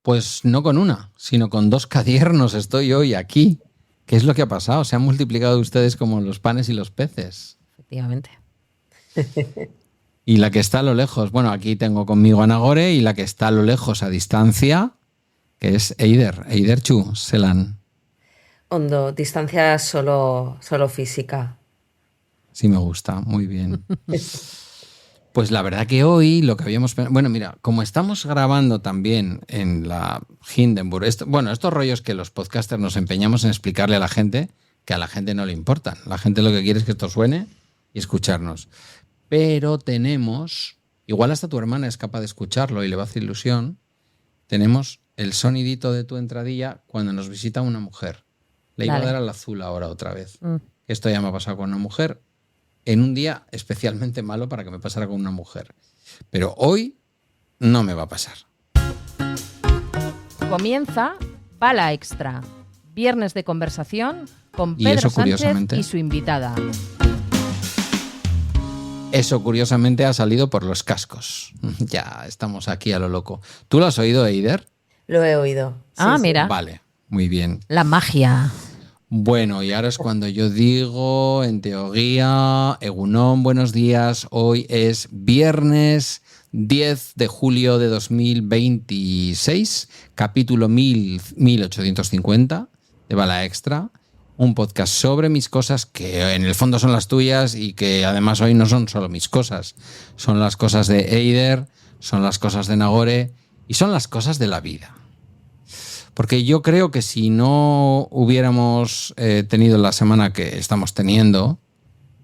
Pues no con una, sino con 2 cadiernos estoy hoy aquí. ¿Qué es lo que ha pasado? Se han multiplicado ustedes como los panes y los peces. Efectivamente. Y la que está a lo lejos, bueno, aquí tengo conmigo a Nagore, y la que está a lo lejos a distancia, que es Eider Chu Selan. Hondo, distancia solo física. Sí, me gusta, muy bien. Pues la verdad que hoy lo que habíamos... Bueno, mira, como estamos grabando también en la Hindenburg, estos rollos que los podcasters nos empeñamos en explicarle a la gente, que a la gente no le importan. La gente lo que quiere es que esto suene y escucharnos. Pero tenemos, igual hasta tu hermana es capaz de escucharlo y le va a hacer ilusión, tenemos el sonidito de tu entradilla cuando nos visita una mujer. Le iba a dar al azul ahora otra vez. Esto ya me ha pasado con una mujer en un día especialmente malo para que me pasara con una mujer. Pero hoy no me va a pasar. Comienza Bala Extra, viernes de conversación con Pedro Sánchez y su invitada. Eso curiosamente ha salido por los cascos. Ya estamos aquí a lo loco. ¿Tú lo has oído, Eider? Lo he oído. Sí, mira. Vale, muy bien. La magia. Bueno, y ahora es cuando yo digo, en teoría, Egunon, buenos días. Hoy es viernes 10 de julio de 2026, capítulo 1850 de Bala Extra, un podcast sobre mis cosas que en el fondo son las tuyas y que además hoy no son solo mis cosas. Son las cosas de Eider, son las cosas de Nagore y son las cosas de la vida. Porque yo creo que si no hubiéramos tenido la semana que estamos teniendo,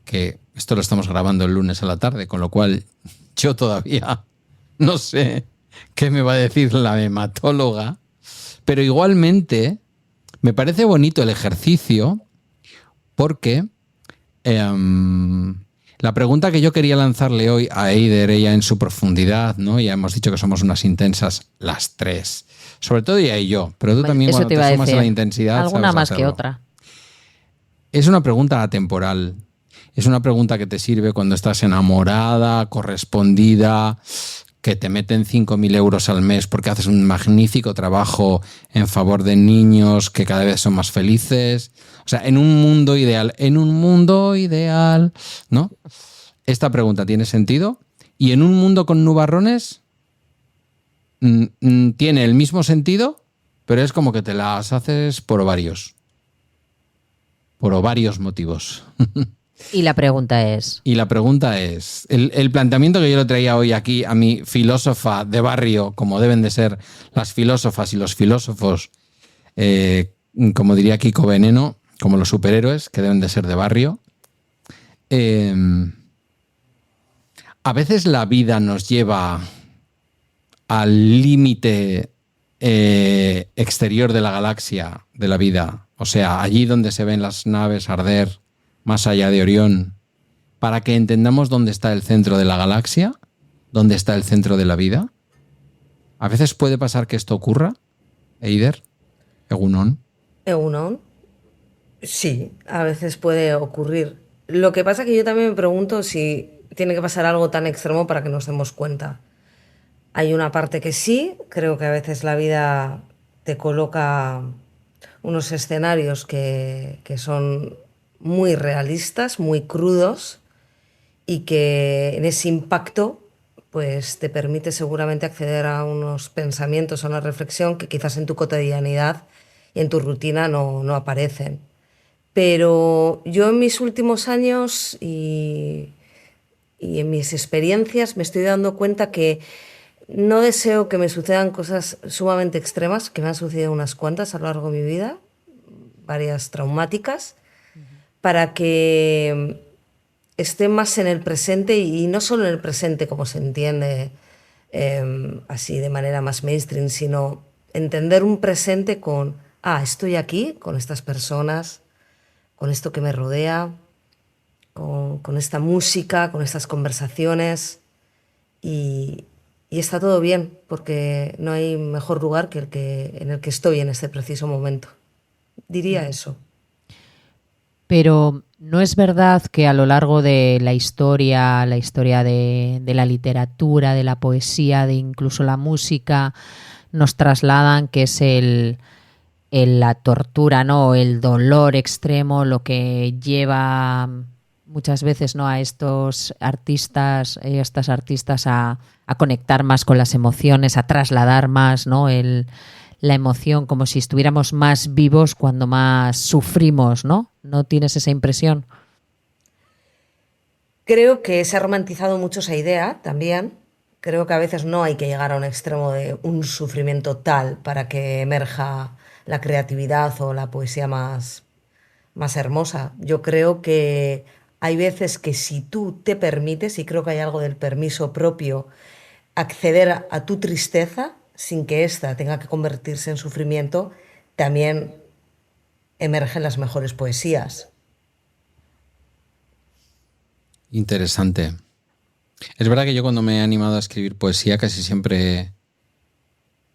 que esto lo estamos grabando el lunes a la tarde, con lo cual yo todavía no sé qué me va a decir la hematóloga, pero igualmente me parece bonito el ejercicio porque la pregunta que yo quería lanzarle hoy a Eider, ella en su profundidad, ¿no? Ya hemos dicho que somos unas intensas las tres. Sobre todo ella y yo, pero tú también cuando te sumas a la intensidad alguna más hacerlo. Que otra. Es una pregunta atemporal. Es una pregunta que te sirve cuando estás enamorada, correspondida, que te meten 5.000 euros al mes porque haces un magnífico trabajo en favor de niños que cada vez son más felices. O sea, en un mundo ideal, ¿no? Esta pregunta tiene sentido. Y en un mundo con nubarrones tiene el mismo sentido, pero es como que te las haces por varios motivos. Y la pregunta es... El planteamiento que yo le traía hoy aquí a mi filósofa de barrio, como deben de ser las filósofas y los filósofos, como diría Kiko Veneno, como los superhéroes que deben de ser de barrio. A veces la vida nos lleva al límite exterior de la galaxia de la vida, o sea, allí donde se ven las naves arder más allá de Orión, para que entendamos dónde está el centro de la galaxia, dónde está el centro de la vida. A veces puede pasar que esto ocurra, Eider, Egunon. Sí, a veces puede ocurrir. Lo que pasa es que yo también me pregunto si tiene que pasar algo tan extremo para que nos demos cuenta. Hay una parte que sí, creo que a veces la vida te coloca unos escenarios que son muy realistas, muy crudos, y que en ese impacto pues te permite seguramente acceder a unos pensamientos, a una reflexión que quizás en tu cotidianidad y en tu rutina no aparecen. Pero yo en mis últimos años y en mis experiencias me estoy dando cuenta que no deseo que me sucedan cosas sumamente extremas, que me han sucedido unas cuantas a lo largo de mi vida, varias traumáticas, para que esté más en el presente, y no solo en el presente como se entiende así de manera más mainstream, sino entender un presente con, estoy aquí, con estas personas, con esto que me rodea, con esta música, con estas conversaciones, y está todo bien, porque no hay mejor lugar que en el que estoy en este preciso momento. Diría eso. Pero ¿no es verdad que a lo largo de la historia de la literatura, de la poesía, de incluso la música, nos trasladan, que es la tortura, ¿no? El dolor extremo, lo que lleva muchas veces, ¿no?, a estos artistas, estas artistas a conectar más con las emociones, a trasladar más, ¿no?, la emoción, como si estuviéramos más vivos cuando más sufrimos, ¿no? ¿No tienes esa impresión? Creo que se ha romantizado mucho esa idea también. Creo que a veces no hay que llegar a un extremo de un sufrimiento tal para que emerja la creatividad o la poesía más hermosa. Yo creo que hay veces que si tú te permites, y creo que hay algo del permiso propio, acceder a tu tristeza sin que ésta tenga que convertirse en sufrimiento, también emergen las mejores poesías. Interesante. Es verdad que yo cuando me he animado a escribir poesía casi siempre...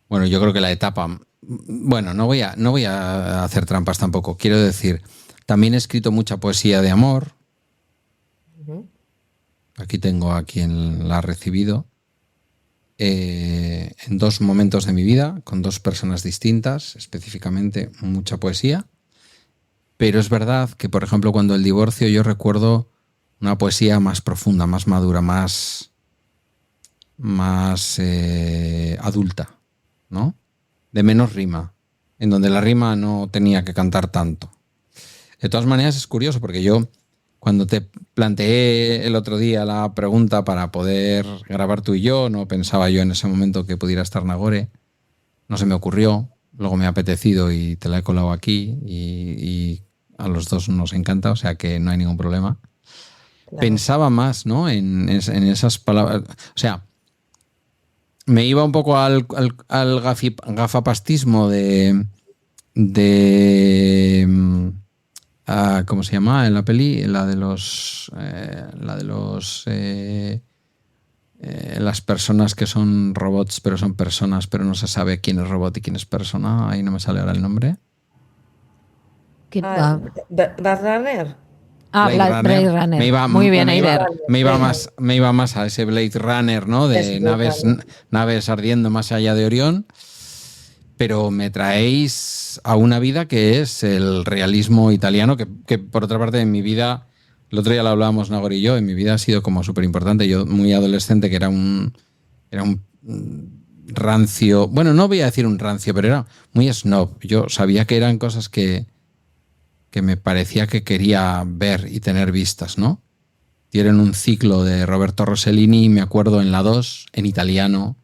Bueno, yo creo que la etapa... Bueno, no voy a hacer trampas tampoco. Quiero decir, también he escrito mucha poesía de amor. Aquí tengo a quien la ha recibido. En 2 momentos de mi vida, con 2 personas distintas, específicamente mucha poesía. Pero es verdad que, por ejemplo, cuando el divorcio, yo recuerdo una poesía más profunda, más madura, más adulta, ¿no? De menos rima, en donde la rima no tenía que cantar tanto. De todas maneras, es curioso porque yo, cuando te planteé el otro día la pregunta para poder grabar tú y yo, no pensaba yo en ese momento que pudiera estar Nagore, no se me ocurrió, luego me ha apetecido y te la he colado aquí y a los dos nos encanta, o sea que no hay ningún problema. Claro. Pensaba más, ¿no?, en esas palabras, o sea, me iba un poco al gafapastismo de ¿cómo se llama en la peli? Las personas que son robots pero son personas, pero no se sabe quién es robot y quién es persona. Ahí no me sale ahora el nombre. Blade Runner. Blade Runner. Muy bien, Eider. Me iba más a ese Blade Runner, ¿no? De naves ardiendo más allá de Orión. Pero me traéis a una vida que es el realismo italiano, que por otra parte en mi vida, el otro día lo hablábamos Nagore y yo, en mi vida ha sido como súper importante. Yo muy adolescente, que era un rancio, bueno, no voy a decir un rancio, pero era muy snob. Yo sabía que eran cosas que me parecía que quería ver y tener vistas, ¿no? Tienen un ciclo de Roberto Rossellini, me acuerdo, en la 2, en italiano,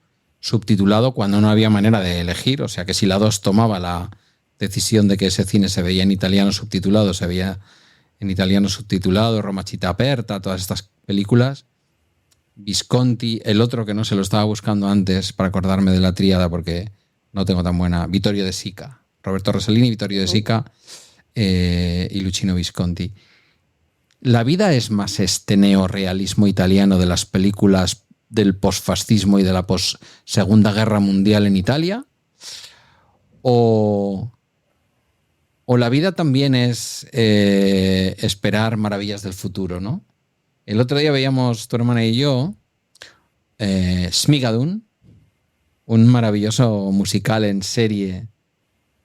subtitulado cuando no había manera de elegir, o sea que si la 2 tomaba la decisión de que ese cine se veía en italiano subtitulado, se veía en italiano subtitulado, Roma Città Aperta, todas estas películas. Visconti, el otro que no se lo estaba buscando antes para acordarme de la tríada porque no tengo tan buena, Vittorio De Sica, Roberto Rossellini, Vittorio De Sica y Luchino Visconti. La vida es más este neorrealismo italiano de las películas del posfascismo y de la post-Segunda Guerra Mundial en Italia, o la vida también es esperar maravillas del futuro, ¿no? El otro día veíamos, tu hermana y yo, Smigadun, un maravilloso musical en serie,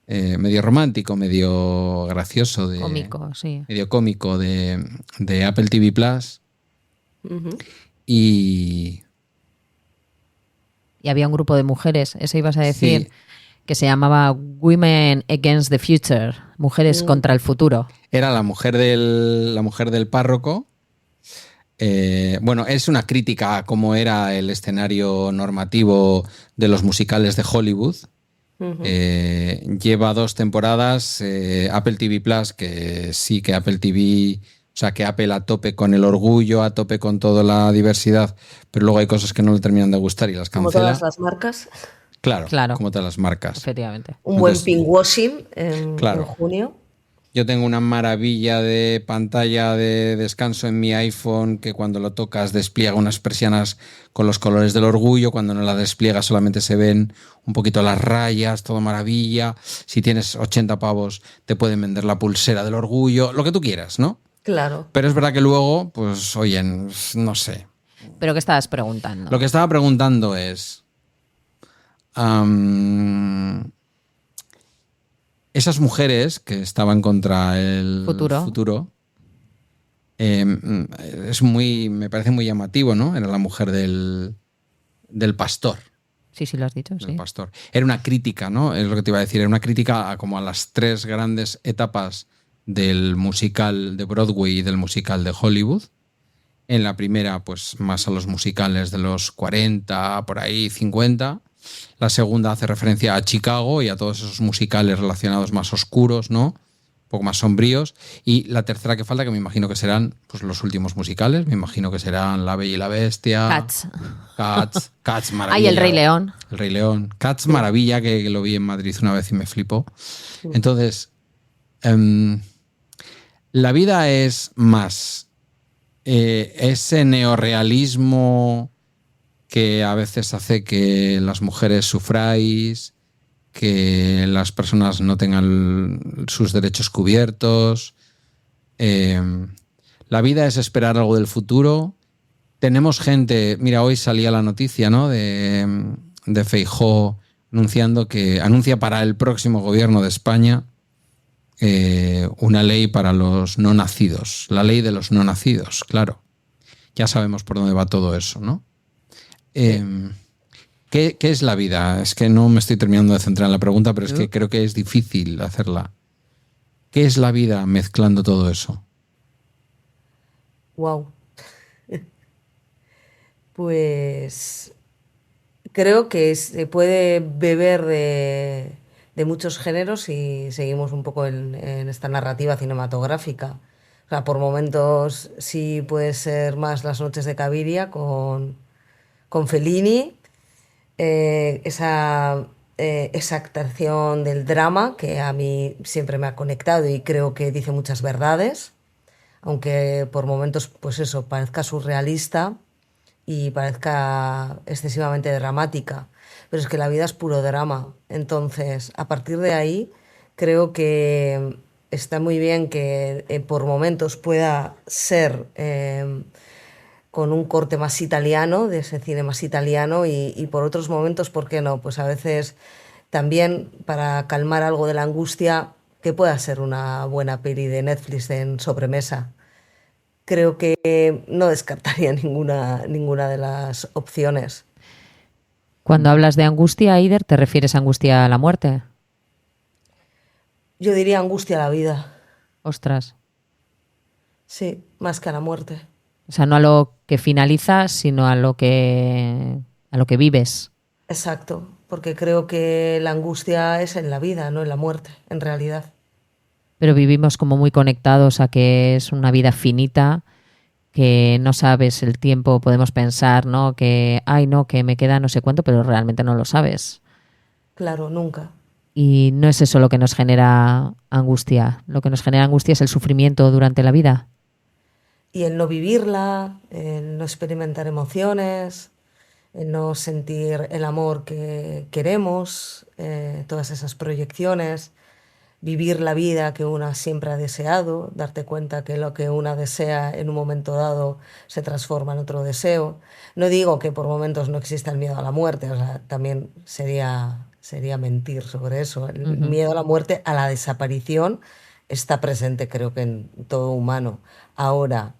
medio romántico, medio gracioso, cómico, sí. Medio cómico de Apple TV Plus. Y había un grupo de mujeres, eso ibas a decir, sí, que se llamaba Women Against the Future, Mujeres contra el Futuro. Era la mujer del párroco. Bueno, es una crítica a cómo era el escenario normativo de los musicales de Hollywood. Lleva 2 temporadas. Apple TV Plus, que sí que Apple TV... O sea, que Apple a tope con el orgullo, a tope con toda la diversidad, pero luego hay cosas que no le terminan de gustar y las cancela. Como todas las marcas. Claro, como todas las marcas. Efectivamente. Un buen pinkwashing en junio. Yo tengo una maravilla de pantalla de descanso en mi iPhone que cuando lo tocas despliega unas persianas con los colores del orgullo. Cuando no la despliega solamente se ven un poquito las rayas, todo maravilla. Si tienes 80 pavos te pueden vender la pulsera del orgullo, lo que tú quieras, ¿no? Claro. Pero es verdad que luego, pues, oye, no sé. ¿Pero qué estabas preguntando? Lo que estaba preguntando es, esas mujeres que estaban contra el futuro me parece muy llamativo, ¿no? Era la mujer del pastor. Sí, lo has dicho, sí. El pastor. Era una crítica, ¿no? Es lo que te iba a decir. Era una crítica a las 3 grandes etapas del musical de Broadway y del musical de Hollywood. En la primera, pues más a los musicales de los 40, por ahí, 50. La segunda hace referencia a Chicago y a todos esos musicales relacionados más oscuros, ¿no? Un poco más sombríos. Y la tercera que falta, que me imagino que serán pues los últimos musicales, me imagino que serán La Bella y la Bestia. Cats, maravilla. El Rey León. El Rey León. Cats, maravilla, que lo vi en Madrid una vez y me flipó. Entonces, la vida es más ese neorrealismo que a veces hace que las mujeres sufráis, que las personas no tengan sus derechos cubiertos. La vida es esperar algo del futuro. Tenemos gente, mira, hoy salía la noticia, ¿no? de Feijóo anuncia para el próximo gobierno de España una ley para los no nacidos, la ley de los no nacidos, claro. Ya sabemos por dónde va todo eso, ¿no? ¿Qué es la vida? Es que no me estoy terminando de centrar en la pregunta, pero es que creo que es difícil hacerla. ¿Qué es la vida mezclando todo eso? Wow. Pues creo que se puede beber de muchos géneros si seguimos un poco en esta narrativa cinematográfica. O sea, por momentos sí puede ser más Las noches de Cabiria con Fellini, esa exactación del drama que a mí siempre me ha conectado y creo que dice muchas verdades, aunque por momentos, pues eso, parezca surrealista y parezca excesivamente dramática. Pero es que la vida es puro drama. Entonces, a partir de ahí, creo que está muy bien que por momentos pueda ser con un corte más italiano, de ese cine más italiano, y por otros momentos, ¿por qué no? Pues a veces también para calmar algo de la angustia, que pueda ser una buena peli de Netflix en sobremesa. Creo que no descartaría ninguna de las opciones. Cuando hablas de angustia, Eider, ¿te refieres a angustia a la muerte? Yo diría angustia a la vida. Ostras. Sí, más que a la muerte. O sea, no a lo que finaliza, sino a lo que vives. Exacto, porque creo que la angustia es en la vida, no en la muerte, en realidad. Pero vivimos como muy conectados a que es una vida finita, que no sabes el tiempo, podemos pensar, ¿no? Que, que me queda no sé cuánto, pero realmente no lo sabes. Claro, nunca. Y no es eso lo que nos genera angustia. Lo que nos genera angustia es el sufrimiento durante la vida. Y el no vivirla, el no experimentar emociones, el no sentir el amor que queremos, todas esas proyecciones, vivir la vida que una siempre ha deseado, darte cuenta que lo que una desea en un momento dado se transforma en otro deseo. No digo que por momentos no exista el miedo a la muerte, o sea, también sería mentir sobre eso. El miedo a la muerte, a la desaparición, está presente, creo que en todo humano. Ahora,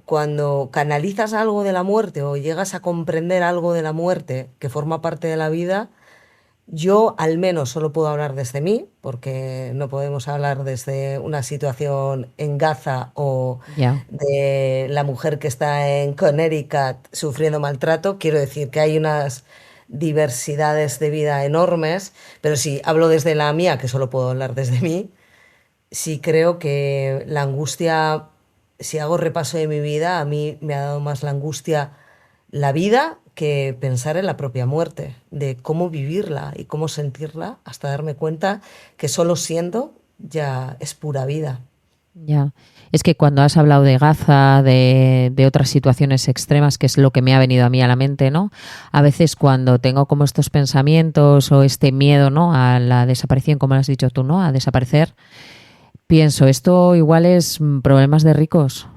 cuando canalizas algo de la muerte o llegas a comprender algo de la muerte que forma parte de la vida, yo al menos solo puedo hablar desde mí, porque no podemos hablar desde una situación en Gaza o de la mujer que está en Connecticut sufriendo maltrato. Quiero decir que hay unas diversidades de vida enormes, pero si hablo desde la mía, que solo puedo hablar desde mí, sí creo que la angustia, si hago repaso de mi vida, a mí me ha dado más la angustia la vida que pensar en la propia muerte, de cómo vivirla y cómo sentirla hasta darme cuenta que solo siendo ya es pura vida. Ya, es que cuando has hablado de Gaza, de otras situaciones extremas, que es lo que me ha venido a mí a la mente, ¿no? A veces cuando tengo como estos pensamientos o este miedo, ¿no? A la desaparición, como lo has dicho tú, ¿no? A desaparecer, pienso, esto igual es problemas de ricos.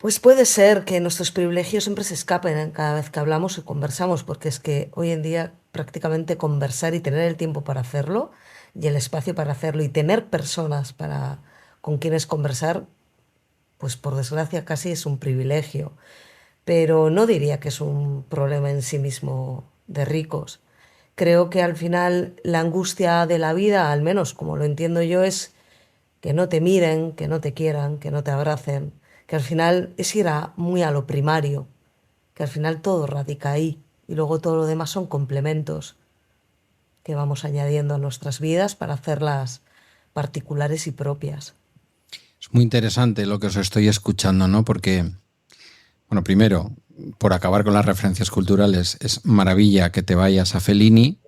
Pues puede ser que nuestros privilegios siempre se escapen cada vez que hablamos y conversamos, porque es que hoy en día prácticamente conversar y tener el tiempo para hacerlo y el espacio para hacerlo y tener personas con quienes conversar, pues por desgracia casi es un privilegio. Pero no diría que es un problema en sí mismo de ricos. Creo que al final la angustia de la vida, al menos como lo entiendo yo, es que no te miren, que no te quieran, que no te abracen, que al final es ir muy a lo primario, que al final todo radica ahí y luego todo lo demás son complementos que vamos añadiendo a nuestras vidas para hacerlas particulares y propias. Es muy interesante lo que os estoy escuchando, ¿no? Porque, bueno, primero, por acabar con las referencias culturales, es maravilla que te vayas a Fellini,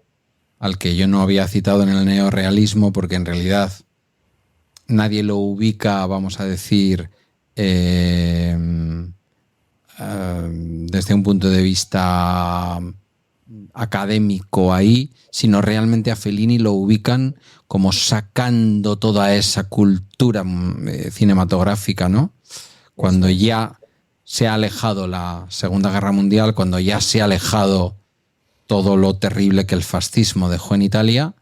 al que yo no había citado en el neorrealismo, porque en realidad nadie lo ubica, vamos a decir, desde un punto de vista académico ahí, sino realmente a Fellini lo ubican como sacando toda esa cultura cinematográfica, ¿no? Cuando ya se ha alejado la Segunda Guerra Mundial, cuando ya se ha alejado todo lo terrible que el fascismo dejó en Italia,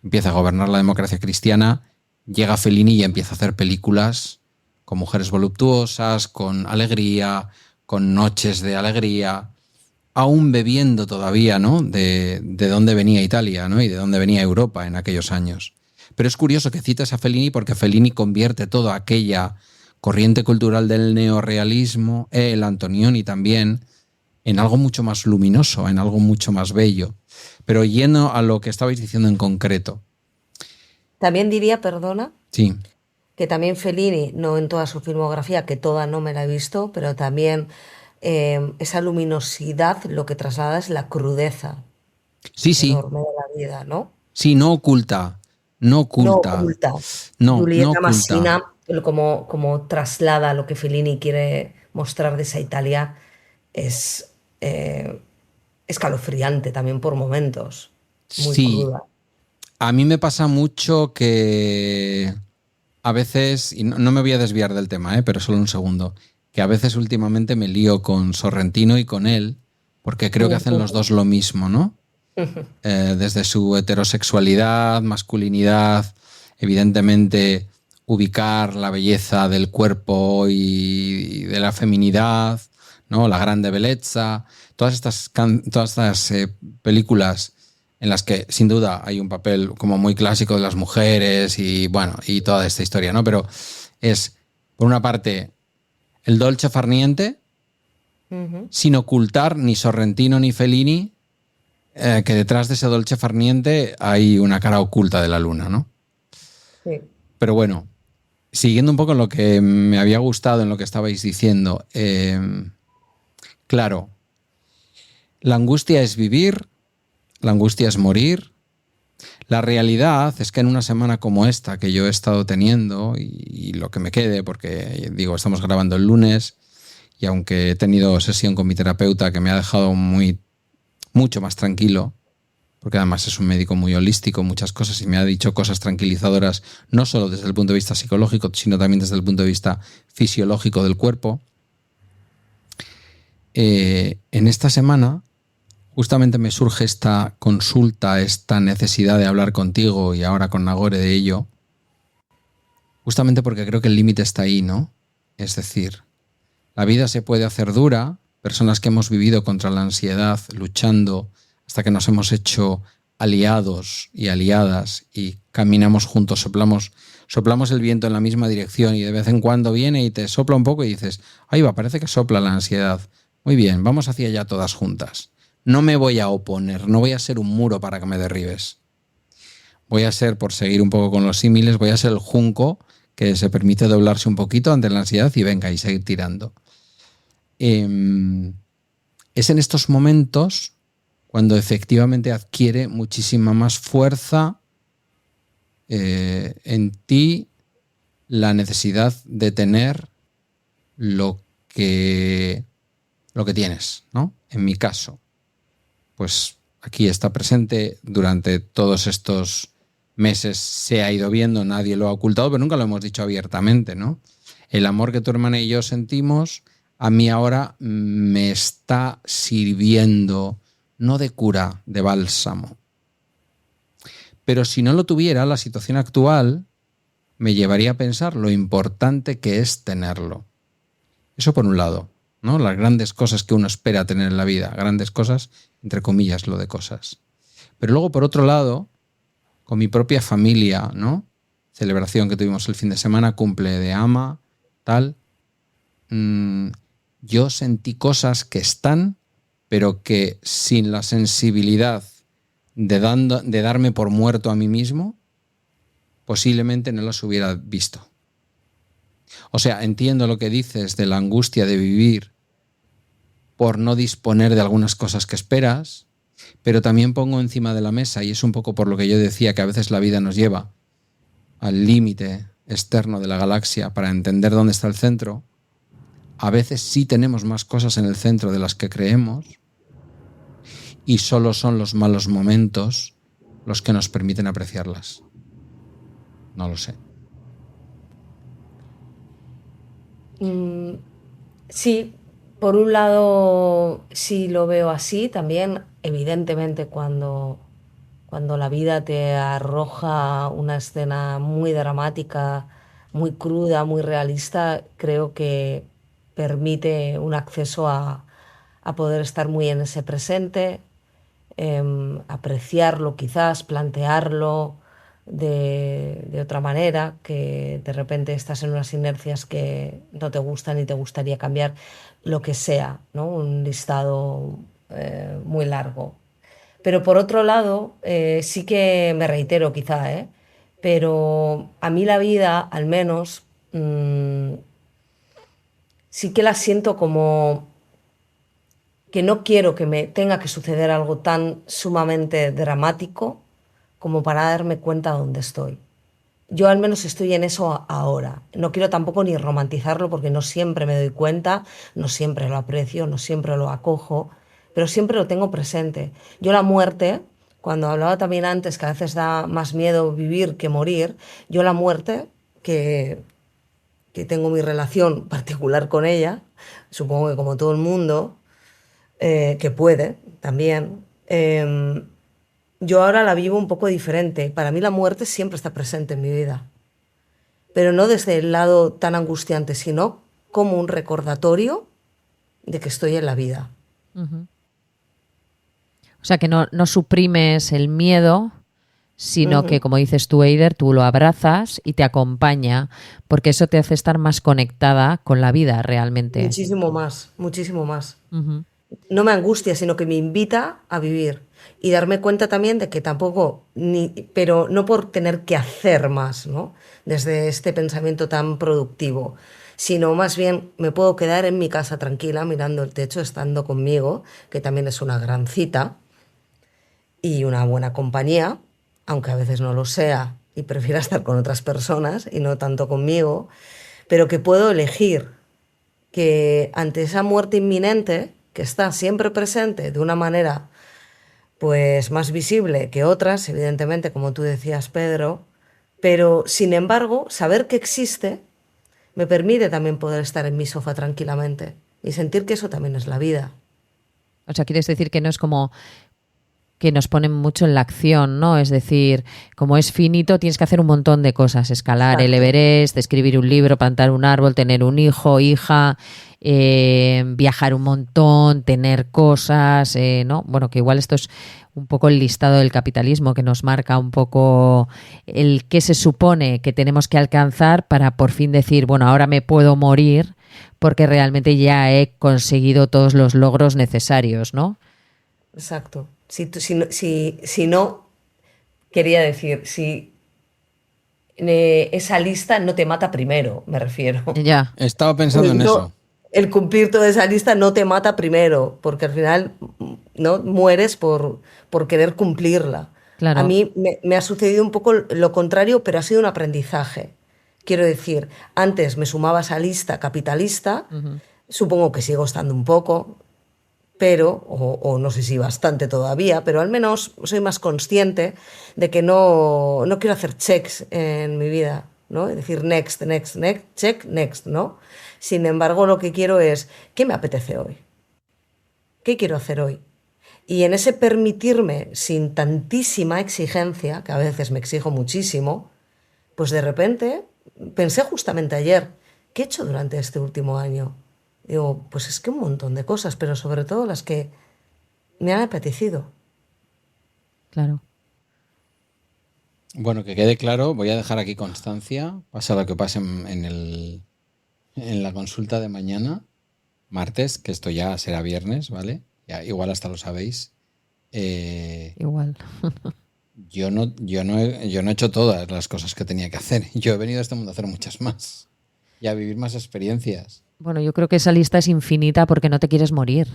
empieza a gobernar la democracia cristiana, llega Fellini y empieza a hacer películas con mujeres voluptuosas, con alegría, con noches de alegría, aún bebiendo todavía, ¿no?, de dónde venía Italia, ¿no?, y de dónde venía Europa en aquellos años. Pero es curioso que cites a Fellini porque Fellini convierte toda aquella corriente cultural del neorrealismo, el Antonioni también, en algo mucho más luminoso, en algo mucho más bello. Pero yendo a lo que estabais diciendo en concreto. También diría, perdona, Sí. que también Fellini, no en toda su filmografía, que toda no me la he visto, pero también esa luminosidad lo que traslada es la crudeza Sí, sí. enorme de la vida, ¿no? Sí, no oculta. No No oculta. oculta. No, no Giulietta oculta. Massina, como traslada lo que Fellini quiere mostrar de esa Italia, es escalofriante también por momentos, muy Sí. cruda. A mí me pasa mucho que a veces, y no me voy a desviar del tema, pero solo un segundo, que a veces últimamente me lío con Sorrentino y con él, porque creo que hacen los dos lo mismo, ¿no? Desde su heterosexualidad, masculinidad, evidentemente ubicar la belleza del cuerpo y de la feminidad, ¿no? La grande bellezza, todas estas películas en las que sin duda hay un papel como muy clásico de las mujeres y bueno, y toda esta historia, ¿no? Pero es, por una parte, el dolce far niente, sin ocultar ni Sorrentino ni Fellini, que detrás de ese dolce far niente hay una cara oculta de la luna, ¿no? Sí. Pero bueno, siguiendo un poco lo que me había gustado en lo que estabais diciendo, claro, la angustia es vivir, la angustia es morir. La realidad es que en una semana como esta que yo he estado teniendo y lo que me quede, porque digo, estamos grabando el lunes y aunque he tenido sesión con mi terapeuta que me ha dejado mucho más tranquilo, porque además es un médico muy holístico, muchas cosas, y me ha dicho cosas tranquilizadoras, no solo desde el punto de vista psicológico, sino también desde el punto de vista fisiológico del cuerpo. En esta semana justamente me surge esta consulta, esta necesidad de hablar contigo y ahora con Nagore de ello, justamente porque creo que el límite está ahí, ¿no? Es decir, la vida se puede hacer dura, personas que hemos vivido contra la ansiedad, luchando hasta que nos hemos hecho aliados y aliadas y caminamos juntos, soplamos el viento en la misma dirección y de vez en cuando viene y te sopla un poco y dices, ahí va, parece que sopla la ansiedad. Muy bien, vamos hacia allá todas juntas. No me voy a oponer, no voy a ser un muro para que me derribes. Voy a ser, por seguir un poco con los símiles, voy a ser el junco que se permite doblarse un poquito ante la ansiedad y venga, y seguir tirando. Es en estos momentos cuando efectivamente adquiere muchísima más fuerza en ti la necesidad de tener lo que tienes, ¿no? En mi caso, pues aquí está presente durante todos estos meses, se ha ido viendo, nadie lo ha ocultado, pero nunca lo hemos dicho abiertamente, ¿no? El amor que tu hermana y yo sentimos a mí ahora me está sirviendo, no de cura, de bálsamo. Pero si no lo tuviera, la situación actual me llevaría a pensar lo importante que es tenerlo. Eso por un lado, ¿no? Las grandes cosas que uno espera tener en la vida, grandes cosas, entre comillas, lo de cosas. Pero luego, por otro lado, con mi propia familia, ¿no? Celebración que tuvimos el fin de semana, cumple de ama, tal. Yo sentí cosas que están, pero que sin la sensibilidad de darme por muerto a mí mismo, posiblemente no las hubiera visto. O sea, entiendo lo que dices de la angustia de vivir por no disponer de algunas cosas que esperas, pero también pongo encima de la mesa, y es un poco por lo que yo decía, que a veces la vida nos lleva al límite externo de la galaxia para entender dónde está el centro. A veces sí tenemos más cosas en el centro de las que creemos, y solo son los malos momentos los que nos permiten apreciarlas. No lo sé. Sí, por un lado sí lo veo así, también evidentemente cuando la vida te arroja una escena muy dramática, muy cruda, muy realista, creo que permite un acceso a poder estar muy en ese presente, apreciarlo quizás, plantearlo de otra manera, que de repente estás en unas inercias que no te gustan y te gustaría cambiar, lo que sea, ¿no? Un listado muy largo. Pero por otro lado, sí que me reitero quizá, pero a mí la vida, al menos, sí que la siento como que no quiero que me tenga que suceder algo tan sumamente dramático como para darme cuenta de dónde estoy. Yo al menos estoy en eso ahora. No quiero tampoco ni romantizarlo porque no siempre me doy cuenta, no siempre lo aprecio, no siempre lo acojo, pero siempre lo tengo presente. Yo la muerte, cuando hablaba también antes que a veces da más miedo vivir que morir, yo la muerte, que tengo mi relación particular con ella, supongo que como todo el mundo, que puede también, yo ahora la vivo un poco diferente. Para mí la muerte siempre está presente en mi vida, pero no desde el lado tan angustiante, sino como un recordatorio de que estoy en la vida. Uh-huh. O sea, que no suprimes el miedo, sino que, como dices tú, Eider, tú lo abrazas y te acompaña, porque eso te hace estar más conectada con la vida realmente. Muchísimo más, muchísimo más. Uh-huh. No me angustia, sino que me invita a vivir y darme cuenta también de que tampoco, pero no por tener que hacer más, ¿no? Desde este pensamiento tan productivo, sino más bien me puedo quedar en mi casa tranquila mirando el techo, estando conmigo, que también es una gran cita y una buena compañía, aunque a veces no lo sea y prefiera estar con otras personas y no tanto conmigo, pero que puedo elegir que ante esa muerte inminente, que está siempre presente de una manera pues más visible que otras, evidentemente, como tú decías, Pedro, pero sin embargo, saber que existe me permite también poder estar en mi sofá tranquilamente y sentir que eso también es la vida. O sea, quieres decir que no es como que nos ponen mucho en la acción, ¿no? Es decir, como es finito, tienes que hacer un montón de cosas, escalar el Everest, escribir un libro, plantar un árbol, tener un hijo, hija, viajar un montón, tener cosas, ¿no? Bueno, que igual esto es un poco el listado del capitalismo que nos marca un poco el que se supone que tenemos que alcanzar para por fin decir, bueno, ahora me puedo morir porque realmente ya he conseguido todos los logros necesarios, ¿no? Exacto. Si no, quería decir, si esa lista no te mata primero, me refiero. Ya. Estaba pensando en eso. El cumplir toda esa lista no te mata primero, porque al final no mueres por querer cumplirla. Claro. A mí me ha sucedido un poco lo contrario, pero ha sido un aprendizaje. Quiero decir, antes me sumaba a esa lista capitalista, supongo que sigo estando un poco, pero, o no sé si bastante todavía, pero al menos soy más consciente de que no quiero hacer checks en mi vida. ¿no? Es decir, next, next, next, check, next, ¿no? Sin embargo, lo que quiero es, ¿qué me apetece hoy? ¿Qué quiero hacer hoy? Y en ese permitirme sin tantísima exigencia, que a veces me exijo muchísimo, pues de repente pensé justamente ayer, ¿qué he hecho durante este último año? Digo, pues es que un montón de cosas, pero sobre todo las que me han apetecido. Claro. Bueno, que quede claro, voy a dejar aquí constancia, pasa lo que pase en la consulta de mañana, martes, que esto ya será viernes, ¿vale? Ya, igual hasta lo sabéis. Igual. Yo no he hecho todas las cosas que tenía que hacer. Yo he venido a este mundo a hacer muchas más y a vivir más experiencias. Bueno, yo creo que esa lista es infinita porque no te quieres morir.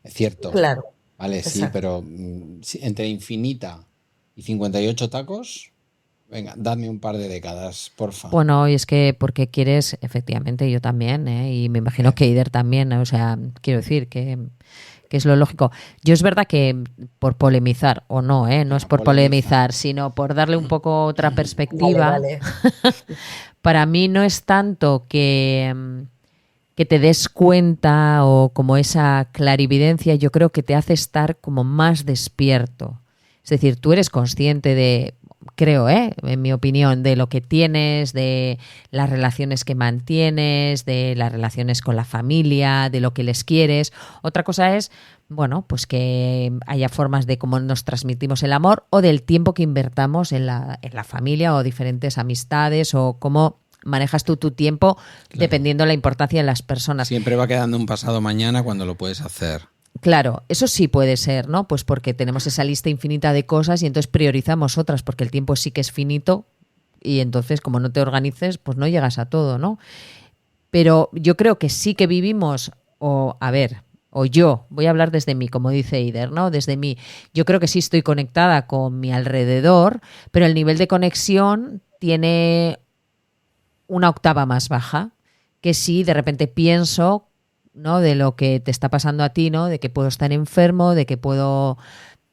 Es cierto. Claro. Vale, sí, Exacto. pero entre infinita y 58 tacos, venga, dadme un par de décadas, porfa. Bueno, y es que porque quieres, efectivamente, yo también, ¿eh? Y me imagino que Eider también, ¿eh? O sea, quiero decir que es lo lógico. Yo es verdad que por polemizar, o no, ¿eh? No es Venga, por polemiza. polemizar, sino por darle un poco otra Vale, perspectiva. vale. Para mí no es tanto que te des cuenta o como esa clarividencia, yo creo que te hace estar como más despierto. Es decir, tú eres consciente de, creo, en mi opinión, de lo que tienes, de las relaciones que mantienes, de las relaciones con la familia, de lo que les quieres. Otra cosa es, bueno, pues que haya formas de cómo nos transmitimos el amor o del tiempo que invertamos en la familia o diferentes amistades o cómo manejas tú tu tiempo dependiendo de la importancia de las personas. Siempre va quedando un pasado mañana cuando lo puedes hacer. Claro, eso sí puede ser, ¿no? Pues porque tenemos esa lista infinita de cosas y entonces priorizamos otras porque el tiempo sí que es finito y entonces como no te organices, pues no llegas a todo, ¿no? Pero yo creo que sí que vivimos, o yo, voy a hablar desde mí, como dice Eider, ¿no? Desde mí, yo creo que sí estoy conectada con mi alrededor, pero el nivel de conexión tiene una octava más baja, que si de repente pienso, ¿no? De lo que te está pasando a ti, ¿no? De que puedo estar enfermo, de que puedo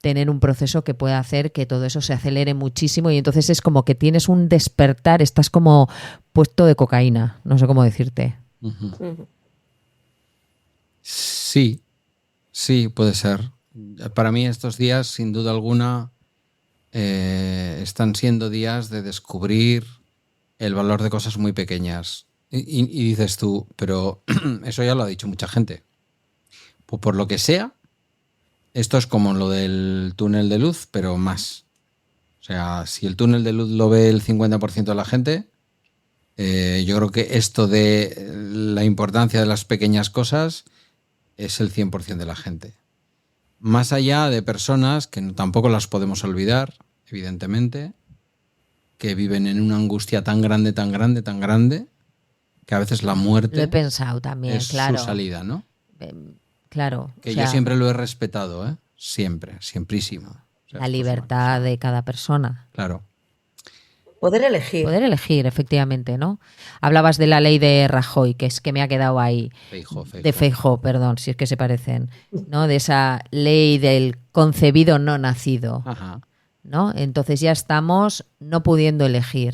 tener un proceso que pueda hacer que todo eso se acelere muchísimo y entonces es como que tienes un despertar, estás como puesto de cocaína, no sé cómo decirte. Ujú. Sí, sí, puede ser. Para mí estos días, sin duda alguna, están siendo días de descubrir el valor de cosas muy pequeñas. Y dices tú, pero eso ya lo ha dicho mucha gente. Pues por lo que sea, esto es como lo del túnel de luz, pero más. O sea, si el túnel de luz lo ve el 50% de la gente, yo creo que esto de la importancia de las pequeñas cosas es el 100% de la gente. Más allá de personas que tampoco las podemos olvidar, evidentemente, que viven en una angustia tan grande, tan grande, tan grande, que a veces la Lo he muerte pensado también, es claro. su salida, ¿no? Claro. Que o yo sea, siempre lo he respetado, ¿eh? Siempre, siemprísimo. O sea, la esto es una libertad cosa- de cada persona. Claro. Poder elegir. Poder elegir, efectivamente, ¿no? Hablabas de la ley de Rajoy, que es que me ha quedado ahí. Feijóo. De Feijóo, perdón, si es que se parecen, ¿no? De esa ley del concebido no nacido, Ajá. ¿no? Entonces ya estamos no pudiendo elegir.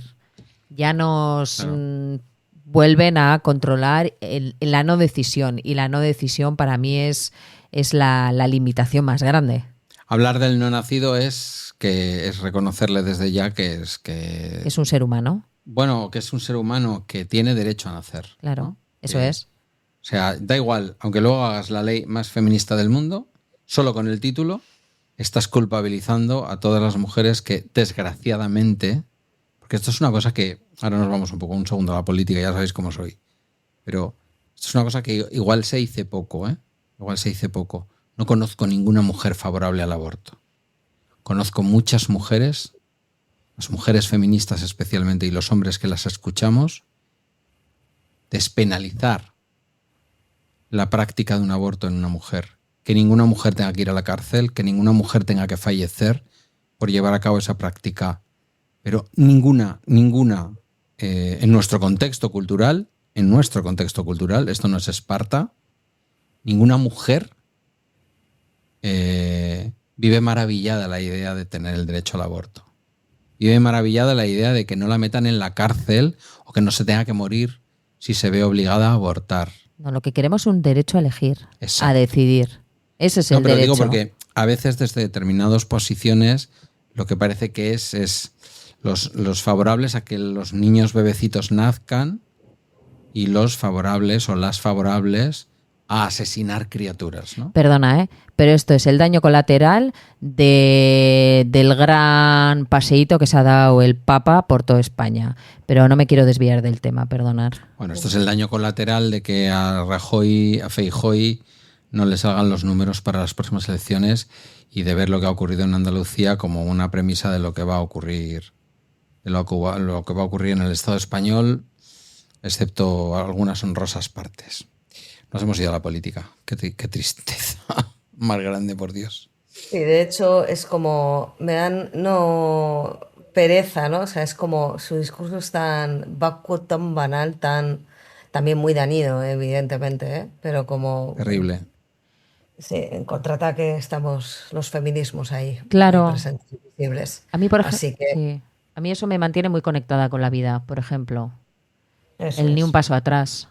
Ya nos Claro. vuelven a controlar la no decisión. Y la no decisión para mí es la limitación más grande. Hablar del no nacido es reconocerle desde ya que Es un ser humano, bueno, que es un ser humano que tiene derecho a nacer. claro. ¿no? Eso Que- es. O sea, da igual, aunque luego hagas la ley más feminista del mundo, solo con el título estás culpabilizando a todas las mujeres que, desgraciadamente, porque esto es una cosa que, ahora nos vamos un segundo a la política, ya sabéis cómo soy, pero esto es una cosa que igual se dice poco, ¿eh? Igual se dice poco. No conozco ninguna mujer favorable al aborto. Conozco muchas mujeres, las mujeres feministas especialmente y los hombres que las escuchamos, despenalizar la práctica de un aborto en una mujer. Que ninguna mujer tenga que ir a la cárcel, que ninguna mujer tenga que fallecer por llevar a cabo esa práctica. Pero ninguna, en nuestro contexto cultural, esto no es Esparta, ninguna mujer vive maravillada la idea de tener el derecho al aborto. vive maravillada la idea de que no la metan en la cárcel o que no se tenga que morir si se ve obligada a abortar. No, lo que queremos es un derecho a elegir, Exacto. a decidir. Ese es No, el pero derecho. digo porque a veces desde determinadas posiciones lo que parece que es los favorables a que los niños bebecitos nazcan y los favorables o las favorables a asesinar criaturas, ¿no? Perdona, pero esto es el daño colateral del gran paseíto que se ha dado el Papa por toda España. Pero no me quiero desviar del tema, perdonar. Bueno, esto es el daño colateral de que a Rajoy, a Feijóo no le salgan los números para las próximas elecciones y de ver lo que ha ocurrido en Andalucía como una premisa de lo que va a ocurrir, de lo que va a ocurrir en el Estado español, excepto algunas honrosas partes. Nos hemos ido a la política. Qué tristeza más grande, por Dios. Y de hecho es como, me dan, no, pereza, ¿no? O sea, es como, su discurso es tan vacuo, tan banal, también muy dañino, evidentemente, ¿eh? Pero como, Terrible. sí, en contraataque estamos los feminismos ahí, Claro. muy presentes y visibles. A mí, por Así ejemplo, que sí. A mí eso me mantiene muy conectada con la vida, por ejemplo. eso El ni es. un paso atrás.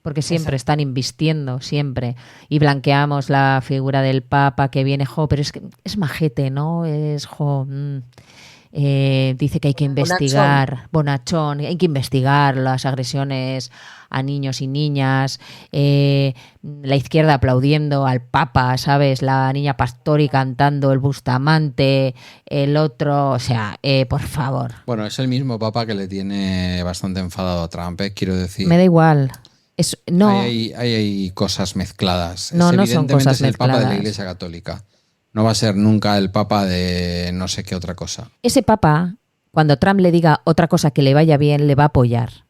Porque siempre Exacto. están invistiendo, siempre. Y blanqueamos la figura del Papa que viene, pero es que es majete, ¿no? Dice que hay que investigar, bonachón, hay que investigar las agresiones a niños y niñas, la izquierda aplaudiendo al Papa, ¿sabes? La niña Pastori cantando el Bustamante, el otro, o sea, por favor. Bueno, es el mismo Papa que le tiene bastante enfadado a Trump, quiero decir. Me da igual. No. Hay cosas mezcladas. No, no son evidentemente cosas es el Papa de mezcladas. la Iglesia Católica. No va a ser nunca el Papa de no sé qué otra cosa. Ese Papa, cuando Trump le diga otra cosa que le vaya bien, le va a apoyar.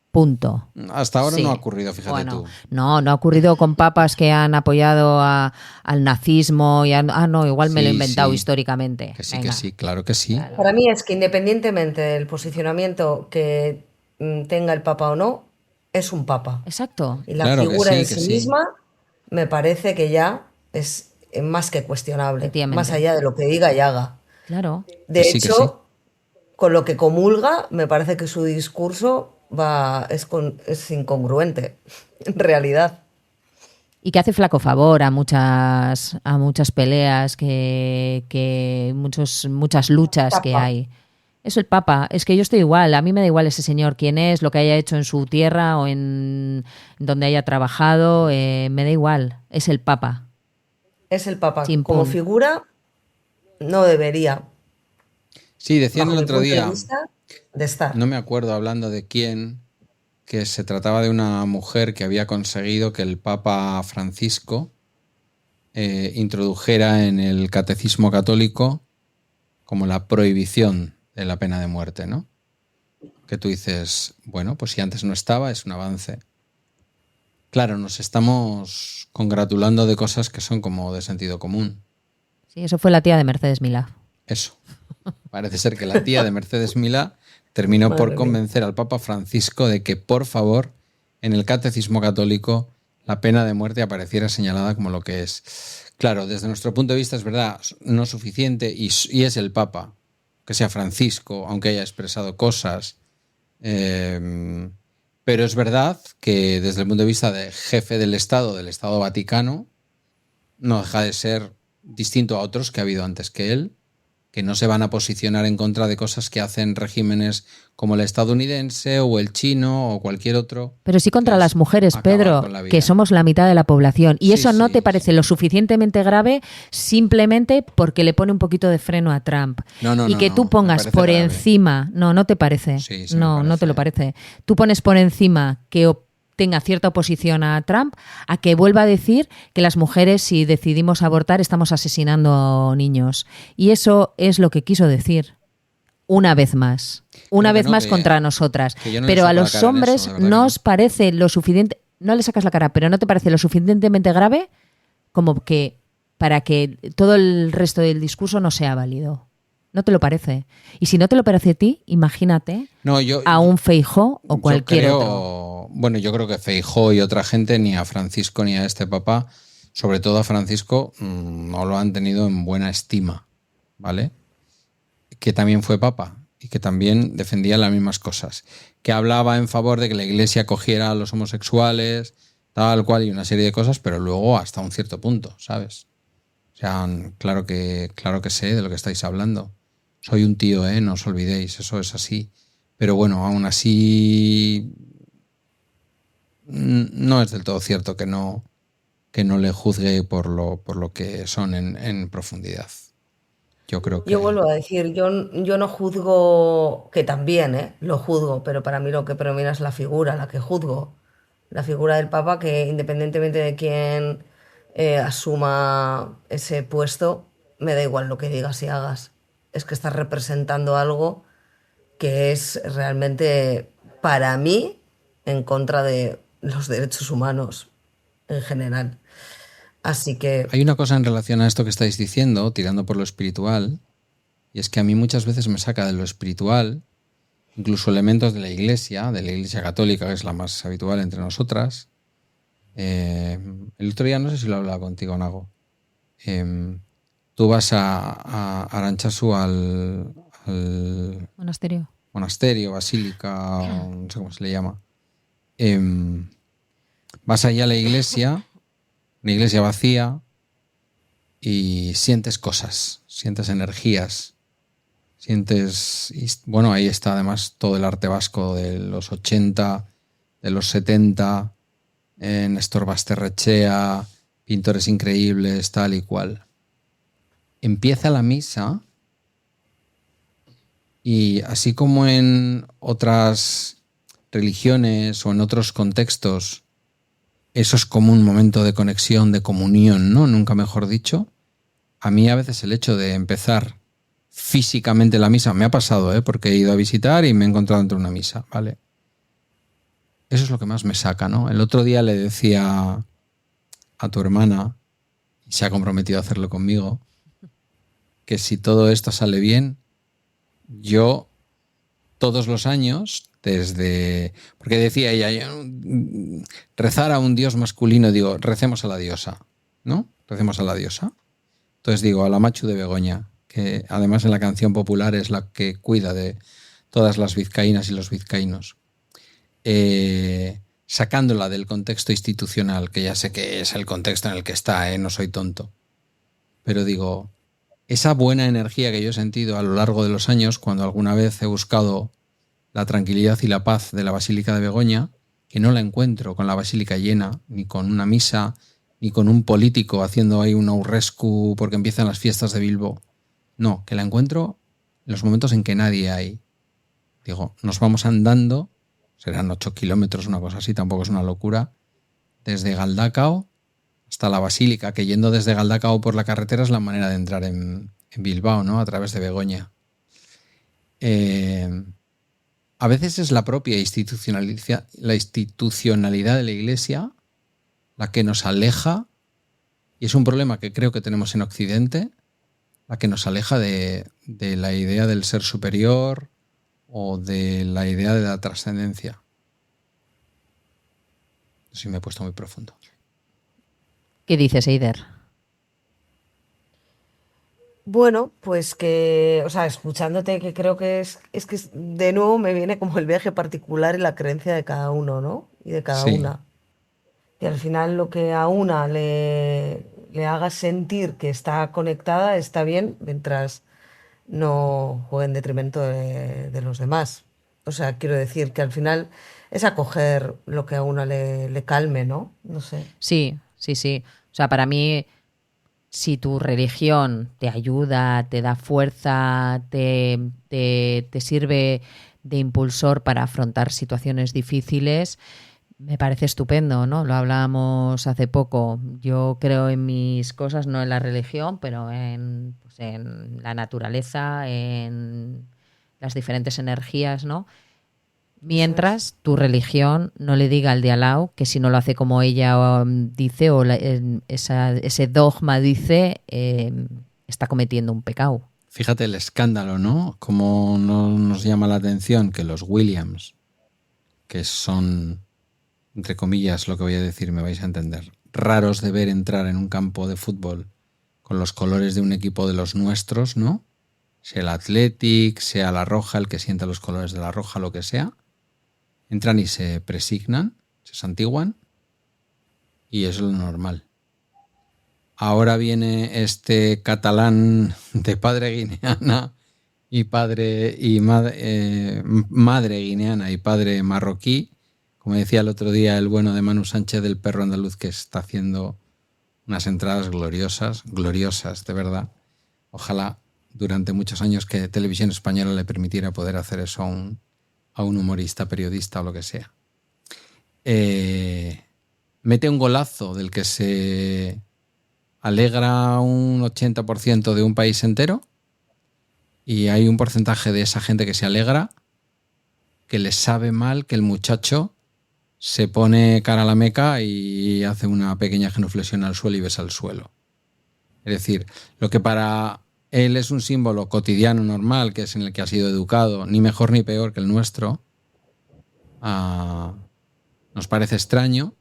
Punto. Hasta ahora Sí. no ha ocurrido, fíjate Bueno, tú. no ha ocurrido con papas que han apoyado al nazismo. No, igual me lo he Sí, inventado sí. históricamente. Que sí, Venga. que sí, claro que sí. Para mí es que independientemente del posicionamiento que tenga el Papa o no, es un Papa. Exacto. Y la Claro que figura sí, en que sí sí. misma me parece que ya es más que cuestionable, Efectivamente. más allá de lo que diga y haga. Claro. De Que sí, que hecho, con lo que comulga, me parece que su discurso es incongruente, en realidad. Y que hace flaco favor a muchas peleas, muchas luchas que Papa. hay. Es el Papa. Es que yo estoy igual. A mí me da igual ese señor quién es, lo que haya hecho en su tierra o en donde haya trabajado. Me da igual. Es el Papa. Es el Papa. Chimpún. Como figura, no debería, Sí, decían bajo el mi otro punto de día, vista, de estar. no me acuerdo hablando de quién, que se trataba de una mujer que había conseguido que el Papa Francisco introdujera en el catecismo católico como la prohibición de la pena de muerte, ¿no? Que tú dices, bueno, pues si antes no estaba, es un avance. Claro, nos estamos congratulando de cosas que son como de sentido común. Sí, eso fue la tía de Mercedes Milá. Eso. Parece ser que la tía de Mercedes Milá terminó Madre por mía. convencer al Papa Francisco de que, por favor, en el catecismo católico la pena de muerte apareciera señalada como lo que es. Claro, desde nuestro punto de vista es verdad, no suficiente y es el Papa, que sea Francisco, aunque haya expresado cosas. Pero es verdad que desde el punto de vista de jefe del Estado Vaticano, no deja de ser distinto a otros que ha habido antes que él, que no se van a posicionar en contra de cosas que hacen regímenes como el estadounidense o el chino o cualquier otro. Pero sí contra que es las mujeres, acabar Pedro, con la vida. que somos la mitad de la población. Y Sí, eso no sí, te parece sí. lo suficientemente grave simplemente porque le pone un poquito de freno a Trump. No, y que no, tú me pongas parece por grave. encima, no te parece. Sí, sí me No te parece. lo parece. Tú pones por encima que tenga cierta oposición a Trump, a que vuelva a decir que las mujeres, si decidimos abortar, estamos asesinando niños. Y eso es lo que quiso decir. Una vez más. Una Creo que vez no, más que- contra nosotras. que yo no le Pero a saco la los cara en hombres eso, de verdad que no no. os parece lo suficiente. No le sacas la cara, pero no te parece lo suficientemente grave como que para que todo el resto del discurso no sea válido. ¿No te lo parece? Y si no te lo parece a ti, imagínate No, yo, a un Feijóo o yo cualquier creo, otro. Bueno, yo creo que Feijóo y otra gente, ni a Francisco ni a este Papa, sobre todo a Francisco, no lo han tenido en buena estima, ¿vale? que también fue papa y que también defendía las mismas cosas, que hablaba en favor de que la Iglesia acogiera a los homosexuales, tal cual, y una serie de cosas, pero luego hasta un cierto punto, ¿sabes? O sea, claro que sé de lo que estáis hablando. Soy un tío, no os olvidéis, eso es así. Pero bueno, aún así no es del todo cierto que no le juzgue por lo que son en profundidad. Yo creo que... Yo vuelvo a decir, yo no juzgo, que también, lo juzgo, pero para mí lo que predomina es la figura, la que juzgo. La figura del Papa, que independientemente de quién asuma ese puesto, me da igual lo que digas y hagas. Es que estás representando algo que es realmente, para mí, en contra de los derechos humanos en general. Así que, Hay una cosa en relación a esto que estáis diciendo, tirando por lo espiritual, y es que a mí muchas veces me saca de lo espiritual, incluso elementos de la Iglesia Católica, que es la más habitual entre nosotras. El otro día, no sé si lo hablaba contigo, Nago. Tú vas a Arantzazu al monasterio, basílica, no sé cómo se le llama. Vas allá a la iglesia, una iglesia vacía, y sientes cosas, sientes energías, bueno, ahí está además todo el arte vasco de los 80, de los 70, Néstor Basterrechea, pintores increíbles, tal y cual. Empieza la misa y así como en otras religiones o en otros contextos, eso es como un momento de conexión, de comunión, ¿no? Nunca mejor dicho. A mí a veces el hecho de empezar físicamente la misa, me ha pasado, porque he ido a visitar y me he encontrado entre una misa, ¿vale? Eso es lo que más me saca, ¿no? El otro día le decía a tu hermana, y se ha comprometido a hacerlo conmigo, que si todo esto sale bien, yo todos los años, porque decía ella, rezar a un dios masculino, digo, recemos a la diosa, ¿no? Recemos a la diosa. Entonces digo, a la Machu de Begoña, que además en la canción popular es la que cuida de todas las vizcaínas y los vizcaínos. Sacándola del contexto institucional, que ya sé que es el contexto en el que está, no soy tonto. Pero digo, esa buena energía que yo he sentido a lo largo de los años, cuando alguna vez he buscado la tranquilidad y la paz de la Basílica de Begoña, que no la encuentro con la basílica llena, ni con una misa, ni con un político haciendo ahí un aurrescu porque empiezan las fiestas de Bilbo. No, que la encuentro en los momentos en que nadie hay. Digo, nos vamos andando, serán 8 kilómetros, una cosa así, tampoco es una locura, desde Galdakao hasta la Basílica, que yendo desde Galdakao por la carretera es la manera de entrar en Bilbao, ¿no? A través de Begoña. A veces es la propia institucionalidad de la Iglesia la que nos aleja, y es un problema que creo que tenemos en Occidente, la que nos aleja de la idea del ser superior o de la idea de la trascendencia. No sé si me he puesto muy profundo. ¿Qué dices, Eider? bueno, pues que, o sea, escuchándote, que creo que es que de nuevo me viene como el viaje particular y la creencia de cada uno, ¿no? Y de cada Sí, una. Y al final lo que a una le haga sentir que está conectada está bien mientras no juegue en detrimento de los demás. O sea, quiero decir que al final es acoger lo que a una le calme, ¿no? No sé. Sí, sí, sí. O sea, para mí, si tu religión te ayuda, te da fuerza, te sirve de impulsor para afrontar situaciones difíciles, me parece estupendo, ¿no? Lo hablábamos hace poco. Yo creo en mis cosas, no en la religión, pero pues en la naturaleza, en las diferentes energías, ¿no? Eso es. Mientras tu religión no le diga al de al lado que si no lo hace como ella dice o ese dogma dice, está cometiendo un pecado. fíjate el escándalo, ¿no? Cómo no nos llama la atención que los Williams, que son, entre comillas, lo que voy a decir, me vais a entender, raros de ver entrar en un campo de fútbol con los colores de un equipo de los nuestros, ¿no? sea el Athletic, sea la Roja, el que sienta los colores de la Roja, lo que sea, entran y se presignan, se santiguan, y eso es lo normal. Ahora viene este catalán de padre guineana y madre guineana y padre marroquí, como decía el otro día el bueno de Manu Sánchez del perro andaluz, que está haciendo unas entradas gloriosas, de verdad. Ojalá durante muchos años que Televisión Española le permitiera poder hacer eso a un humorista, periodista o lo que sea. Mete un golazo del que se alegra un 80% de un país entero, y hay un porcentaje de esa gente que se alegra que les sabe mal que el muchacho se pone cara a la Meca y hace una pequeña genuflexión al suelo y besa el suelo. Es decir, lo que para él es un símbolo cotidiano, normal, que es en el que ha sido educado, ni mejor ni peor que el nuestro, nos parece extraño.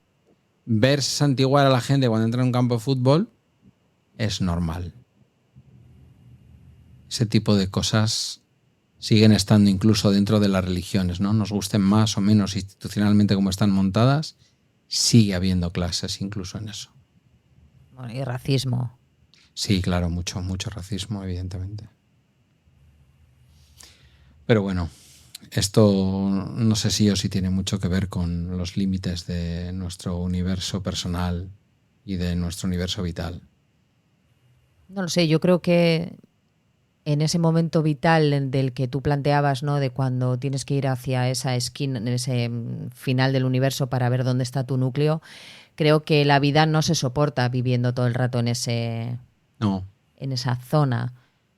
Ver santiguar a la gente cuando entra en un campo de fútbol es normal. Ese tipo de cosas siguen estando incluso dentro de las religiones, ¿no? Nos gusten más o menos institucionalmente como están montadas, sigue habiendo clases incluso en eso. Bueno, y racismo. Sí, claro, mucho racismo, evidentemente. Pero bueno, esto no sé si o sí tiene mucho que ver con los límites de nuestro universo personal y de nuestro universo vital. No lo sé, yo creo que en ese momento vital del que tú planteabas, ¿no? De cuando tienes que ir hacia esa esquina, en ese final del universo para ver dónde está tu núcleo, creo que la vida no se soporta viviendo todo el rato en esa zona.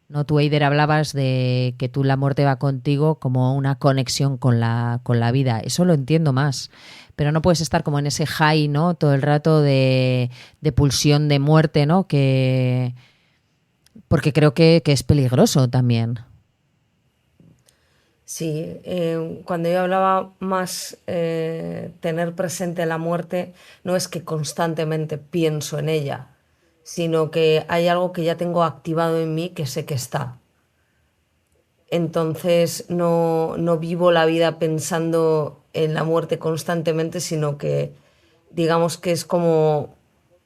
¿No? Tú, Eider, hablabas de que tú la muerte va contigo como una conexión con la vida. Eso lo entiendo más. Pero no puedes estar como en ese high, ¿no? Todo el rato de pulsión de muerte, ¿no? Porque creo que es peligroso también. Sí, cuando yo hablaba más tener presente la muerte, no es que constantemente pienso en ella, sino que hay algo que ya tengo activado en mí que sé que está. Entonces no vivo la vida pensando en la muerte constantemente, sino que digamos que es como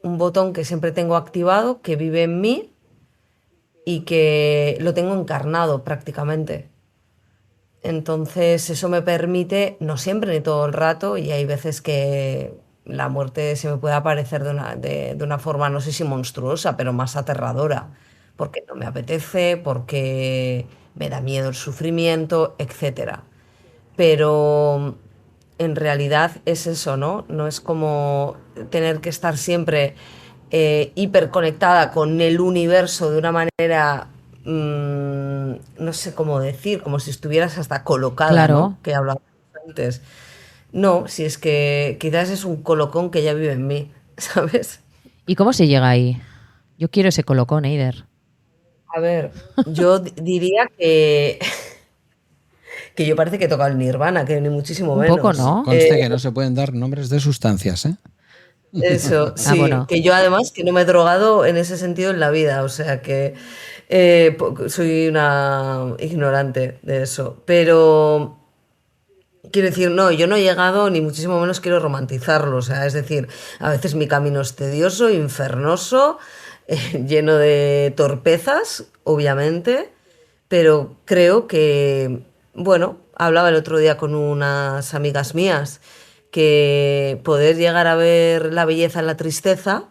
un botón que siempre tengo activado, que vive en mí y que lo tengo encarnado prácticamente. Entonces eso me permite, no siempre ni todo el rato, y hay veces que la muerte se me puede aparecer de una forma, no sé si monstruosa, pero más aterradora, porque no me apetece, porque me da miedo el sufrimiento, etcétera. Pero en realidad es eso, ¿no? No es como tener que estar siempre hiperconectada con el universo de una manera, no sé cómo decir, como si estuvieras hasta colocada, Claro. ¿no? Que hablábamos antes. No, si es que quizás es un colocón que ya vive en mí, ¿sabes? ¿Y cómo se llega ahí? Yo quiero ese colocón, Eider. A ver, yo diría que yo parece que he tocado el Nirvana, que ni muchísimo Un poco, menos. ¿no? Conste que no se pueden dar nombres de sustancias, ¿eh? Eso, Ah, sí, bueno. que yo además que no me he drogado en ese sentido en la vida, o sea que soy una ignorante de eso, pero quiero decir, no, yo no he llegado ni muchísimo menos quiero romantizarlo, o sea, es decir, a veces mi camino es tedioso, infernoso, lleno de torpezas, obviamente, pero creo que, bueno, hablaba el otro día con unas amigas mías que poder llegar a ver la belleza en la tristeza,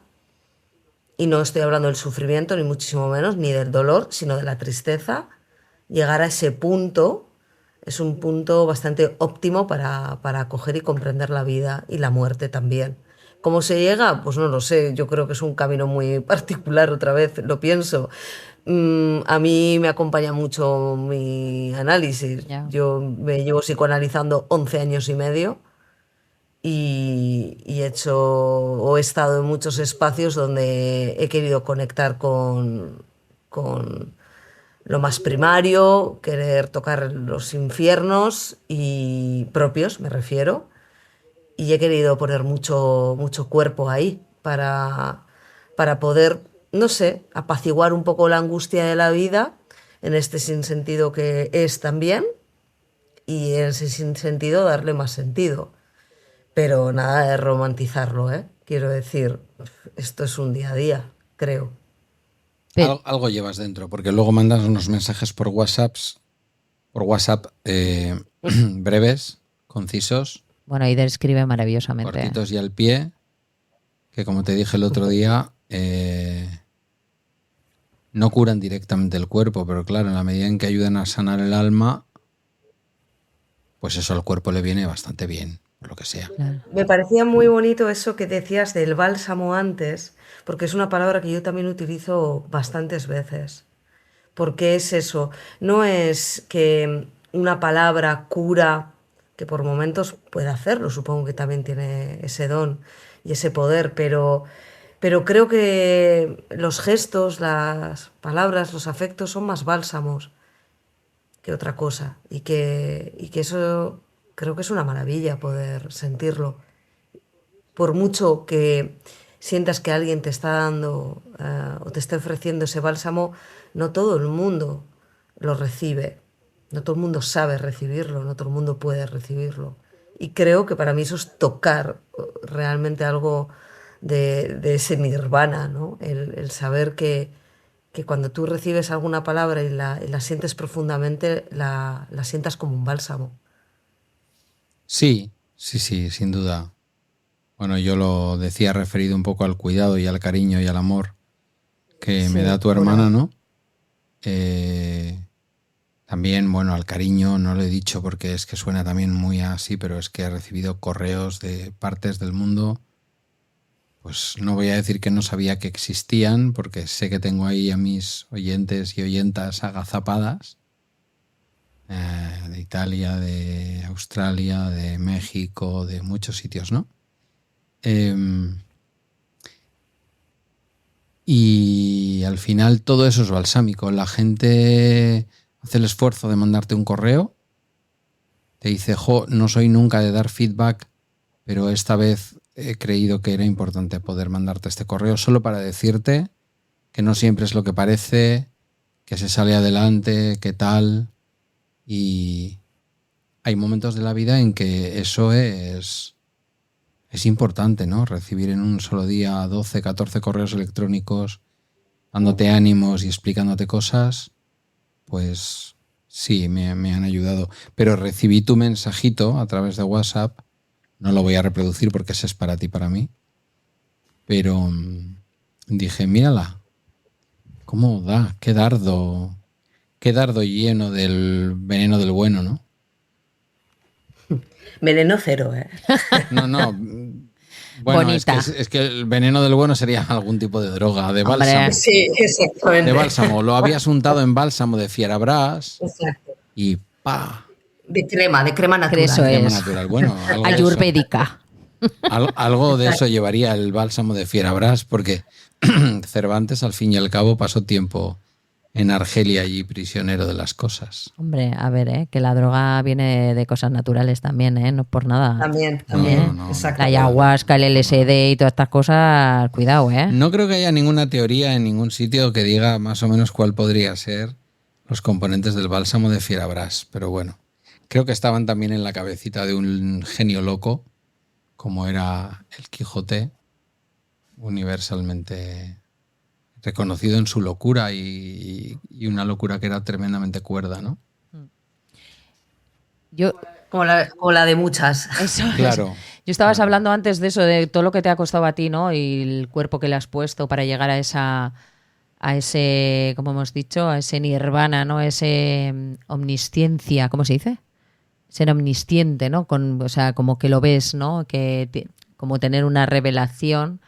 y no estoy hablando del sufrimiento, ni muchísimo menos, ni del dolor, sino de la tristeza, llegar a ese punto es un punto bastante óptimo para coger y comprender la vida y la muerte también. ¿Cómo se llega? Pues no lo sé, yo creo que es un camino muy particular, otra vez lo pienso. A mí me acompaña mucho mi análisis. Ya. Yo me llevo psicoanalizando 11 años y medio y he hecho o he estado en muchos espacios donde he querido conectar con lo más primario, querer tocar los infiernos y propios, me refiero, y he querido poner mucho cuerpo ahí para poder, no sé, apaciguar un poco la angustia de la vida. en este sinsentido que es también, y en ese sinsentido darle más sentido. Pero nada de romantizarlo, ¿eh? Quiero decir, esto es un día a día, creo. Algo llevas dentro, porque luego mandas unos mensajes por WhatsApp breves, concisos. Bueno, Eider escribe maravillosamente. Cortitos y al pie, que como te dije el otro día, no curan directamente el cuerpo, pero claro, en la medida en que ayudan a sanar el alma, pues eso al cuerpo le viene bastante bien, por lo que sea. Claro. Me parecía muy bonito eso que decías del bálsamo antes, porque es una palabra que yo también utilizo bastantes veces. Porque es eso, no es que una palabra cura, que por momentos puede hacerlo, supongo que también tiene ese don y ese poder, pero creo que los gestos, las palabras, los afectos son más bálsamos que otra cosa y que eso creo que es una maravilla poder sentirlo. Por mucho que sientas que alguien te está dando o te está ofreciendo ese bálsamo, no todo el mundo lo recibe, no todo el mundo sabe recibirlo, no todo el mundo puede recibirlo. Y creo que para mí eso es tocar realmente algo de ese nirvana, ¿no? El saber que cuando tú recibes alguna palabra y la sientes profundamente, la sientas como un bálsamo. Sí, sin duda. Bueno, yo lo decía referido un poco al cuidado y al cariño y al amor que me Sí, da tu hermana, ¿no? También, bueno, al cariño no lo he dicho porque es que suena también muy así, pero es que he recibido correos de partes del mundo. Pues no voy a decir que no sabía que existían, porque sé que tengo ahí a mis oyentes y oyentas agazapadas, de Italia, de Australia, de México, de muchos sitios, ¿no? Y al final todo eso es balsámico. La gente hace el esfuerzo de mandarte un correo, te dice, jo, no soy nunca de dar feedback, pero esta vez he creído que era importante poder mandarte este correo solo para decirte que no siempre es lo que parece, que se sale adelante, que tal. Y hay momentos de la vida en que eso es importante, ¿no? Recibir en un solo día 12, 14 correos electrónicos dándote ánimos y explicándote cosas, pues sí, me han ayudado. Pero recibí tu mensajito a través de WhatsApp. No lo voy a reproducir porque ese es para ti, para mí. Pero dije, mírala, cómo da, qué dardo lleno del veneno del bueno, ¿no? Veneno cero, ¿eh? No. Bueno, Bonita. es que el veneno del bueno sería algún tipo de droga, de Hombre. bálsamo. Sí, exactamente. De bálsamo. Lo habías untado en bálsamo de Fierabras Exacto. y ¡pa! De crema natural. Eso Crema es. natural. Bueno, algo de eso. Ayurvédica. Algo de eso llevaría el bálsamo de Fierabras, porque Cervantes, al fin y al cabo, pasó tiempo en Argelia y prisionero de las cosas. Hombre, a ver, que la droga viene de cosas naturales también, no por nada. También, No. exacto. La ayahuasca, el LSD y todas estas cosas, cuidado, No creo que haya ninguna teoría en ningún sitio que diga más o menos cuál podría ser los componentes del bálsamo de Fierabras, pero bueno, creo que estaban también en la cabecita de un genio loco, como era el Quijote, universalmente reconocido en su locura y una locura que era tremendamente cuerda, ¿no? Yo, Como la de muchas. eso es. Claro. Yo estabas hablando antes de eso, de todo lo que te ha costado a ti, ¿no? Y el cuerpo que le has puesto para llegar a ese, como hemos dicho, a ese nirvana, ¿no? Ese omnisciencia, ¿cómo se dice? Ser omnisciente, ¿no? O sea, como que lo ves, ¿no? Como tener una revelación.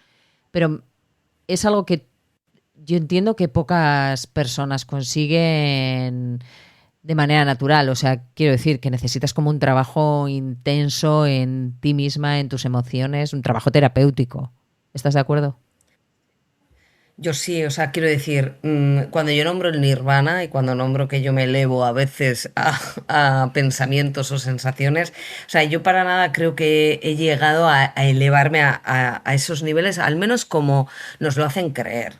Pero es algo que yo entiendo que pocas personas consiguen de manera natural. O sea, quiero decir que necesitas como un trabajo intenso en ti misma, en tus emociones, un trabajo terapéutico. ¿Estás de acuerdo? Yo sí, o sea, quiero decir, cuando yo nombro el nirvana y cuando nombro que yo me elevo a veces a pensamientos o sensaciones, o sea, yo para nada creo que he llegado a elevarme a esos niveles, al menos como nos lo hacen creer.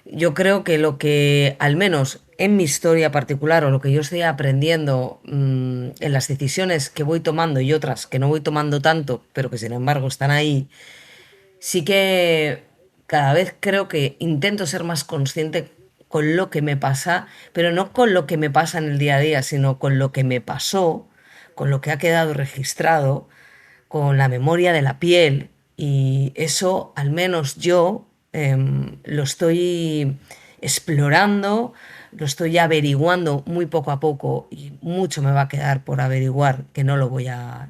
Yo creo que lo que, al menos en mi historia particular o lo que yo estoy aprendiendo en las decisiones que voy tomando y otras que no voy tomando tanto, pero que sin embargo están ahí, sí que cada vez creo que intento ser más consciente con lo que me pasa, pero no con lo que me pasa en el día a día, sino con lo que me pasó, con lo que ha quedado registrado, con la memoria de la piel. Y eso, al menos yo, lo estoy explorando, lo estoy averiguando muy poco a poco y mucho me va a quedar por averiguar que no lo voy a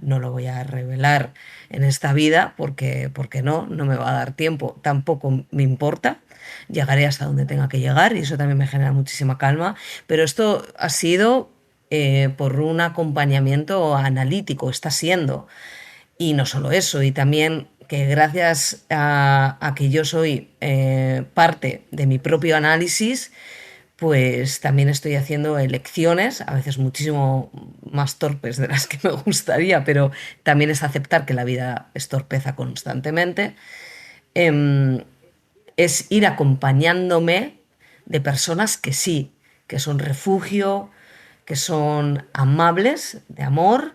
revelar en esta vida porque no me va a dar tiempo, tampoco me importa, llegaré hasta donde tenga que llegar y eso también me genera muchísima calma, pero esto ha sido por un acompañamiento analítico, está siendo. Y no solo eso, y también que gracias a que yo soy parte de mi propio análisis, pues también estoy haciendo elecciones, a veces muchísimo más torpes de las que me gustaría, pero también es aceptar que la vida es torpeza constantemente. Em, es ir acompañándome de personas que sí, que son refugio, que son amables, de amor,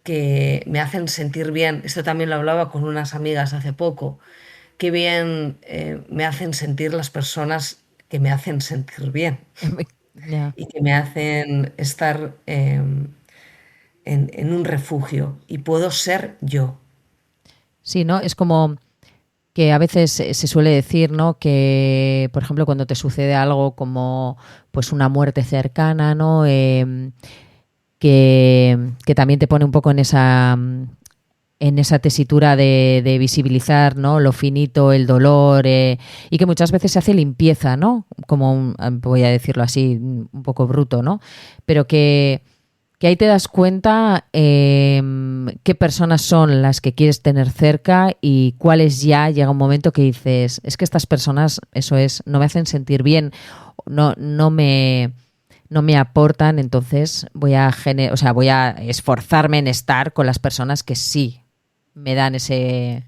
que me hacen sentir bien. Esto también lo hablaba con unas amigas hace poco. Qué bien me hacen sentir las personas que me hacen sentir bien Ya. y que me hacen estar en un refugio y puedo ser yo. Sí, ¿no? Es como que a veces se suele decir, ¿no? Que, por ejemplo, cuando te sucede algo como pues una muerte cercana, ¿no? Que también te pone un poco en esa tesitura de visibilizar, ¿no? Lo finito, el dolor, y que muchas veces se hace limpieza, ¿no? Como voy a decirlo así, un poco bruto, ¿no? Pero que ahí te das cuenta qué personas son las que quieres tener cerca y cuáles ya llega un momento que dices, es que estas personas, eso es, no me hacen sentir bien, no me aportan, entonces voy a esforzarme en estar con las personas que sí me dan ese,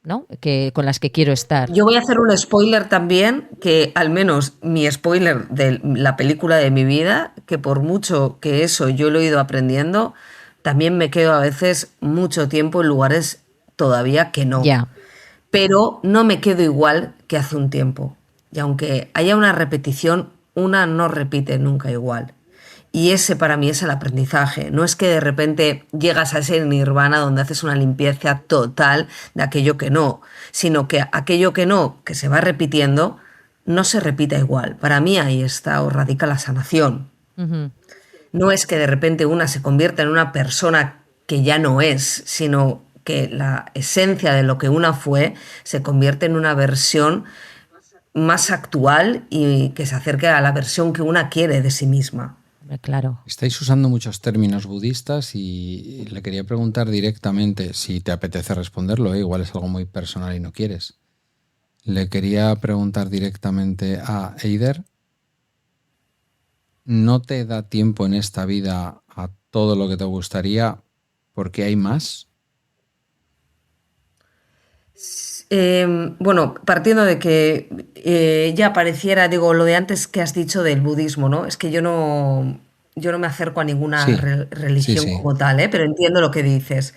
¿no? Que con las que quiero estar. Yo voy a hacer un spoiler también, que al menos mi spoiler de la película de mi vida, que por mucho que eso yo lo he ido aprendiendo, también me quedo a veces mucho tiempo en lugares todavía que no. Ya, Pero no me quedo igual que hace un tiempo. Y aunque haya una repetición, una no repite nunca igual. Y ese para mí es el aprendizaje. No es que de repente llegas a ese nirvana donde haces una limpieza total de aquello que no, sino que aquello que no, que se va repitiendo, no se repita igual. Para mí ahí está o radica la sanación. ujú, No es que de repente una se convierta en una persona que ya no es, sino que la esencia de lo que una fue se convierte en una versión más actual y que se acerque a la versión que una quiere de sí misma. claro. Estáis usando muchos términos budistas y le quería preguntar directamente, si te apetece responderlo, igual es algo muy personal y no quieres. Le quería preguntar directamente a Eider, ¿no te da tiempo en esta vida a todo lo que te gustaría porque hay más? Bueno, partiendo de que ya pareciera, digo, lo de antes que has dicho del budismo, ¿no? Es que yo no me acerco a ninguna Sí, sí, religión sí. como tal, ¿eh? Pero entiendo lo que dices.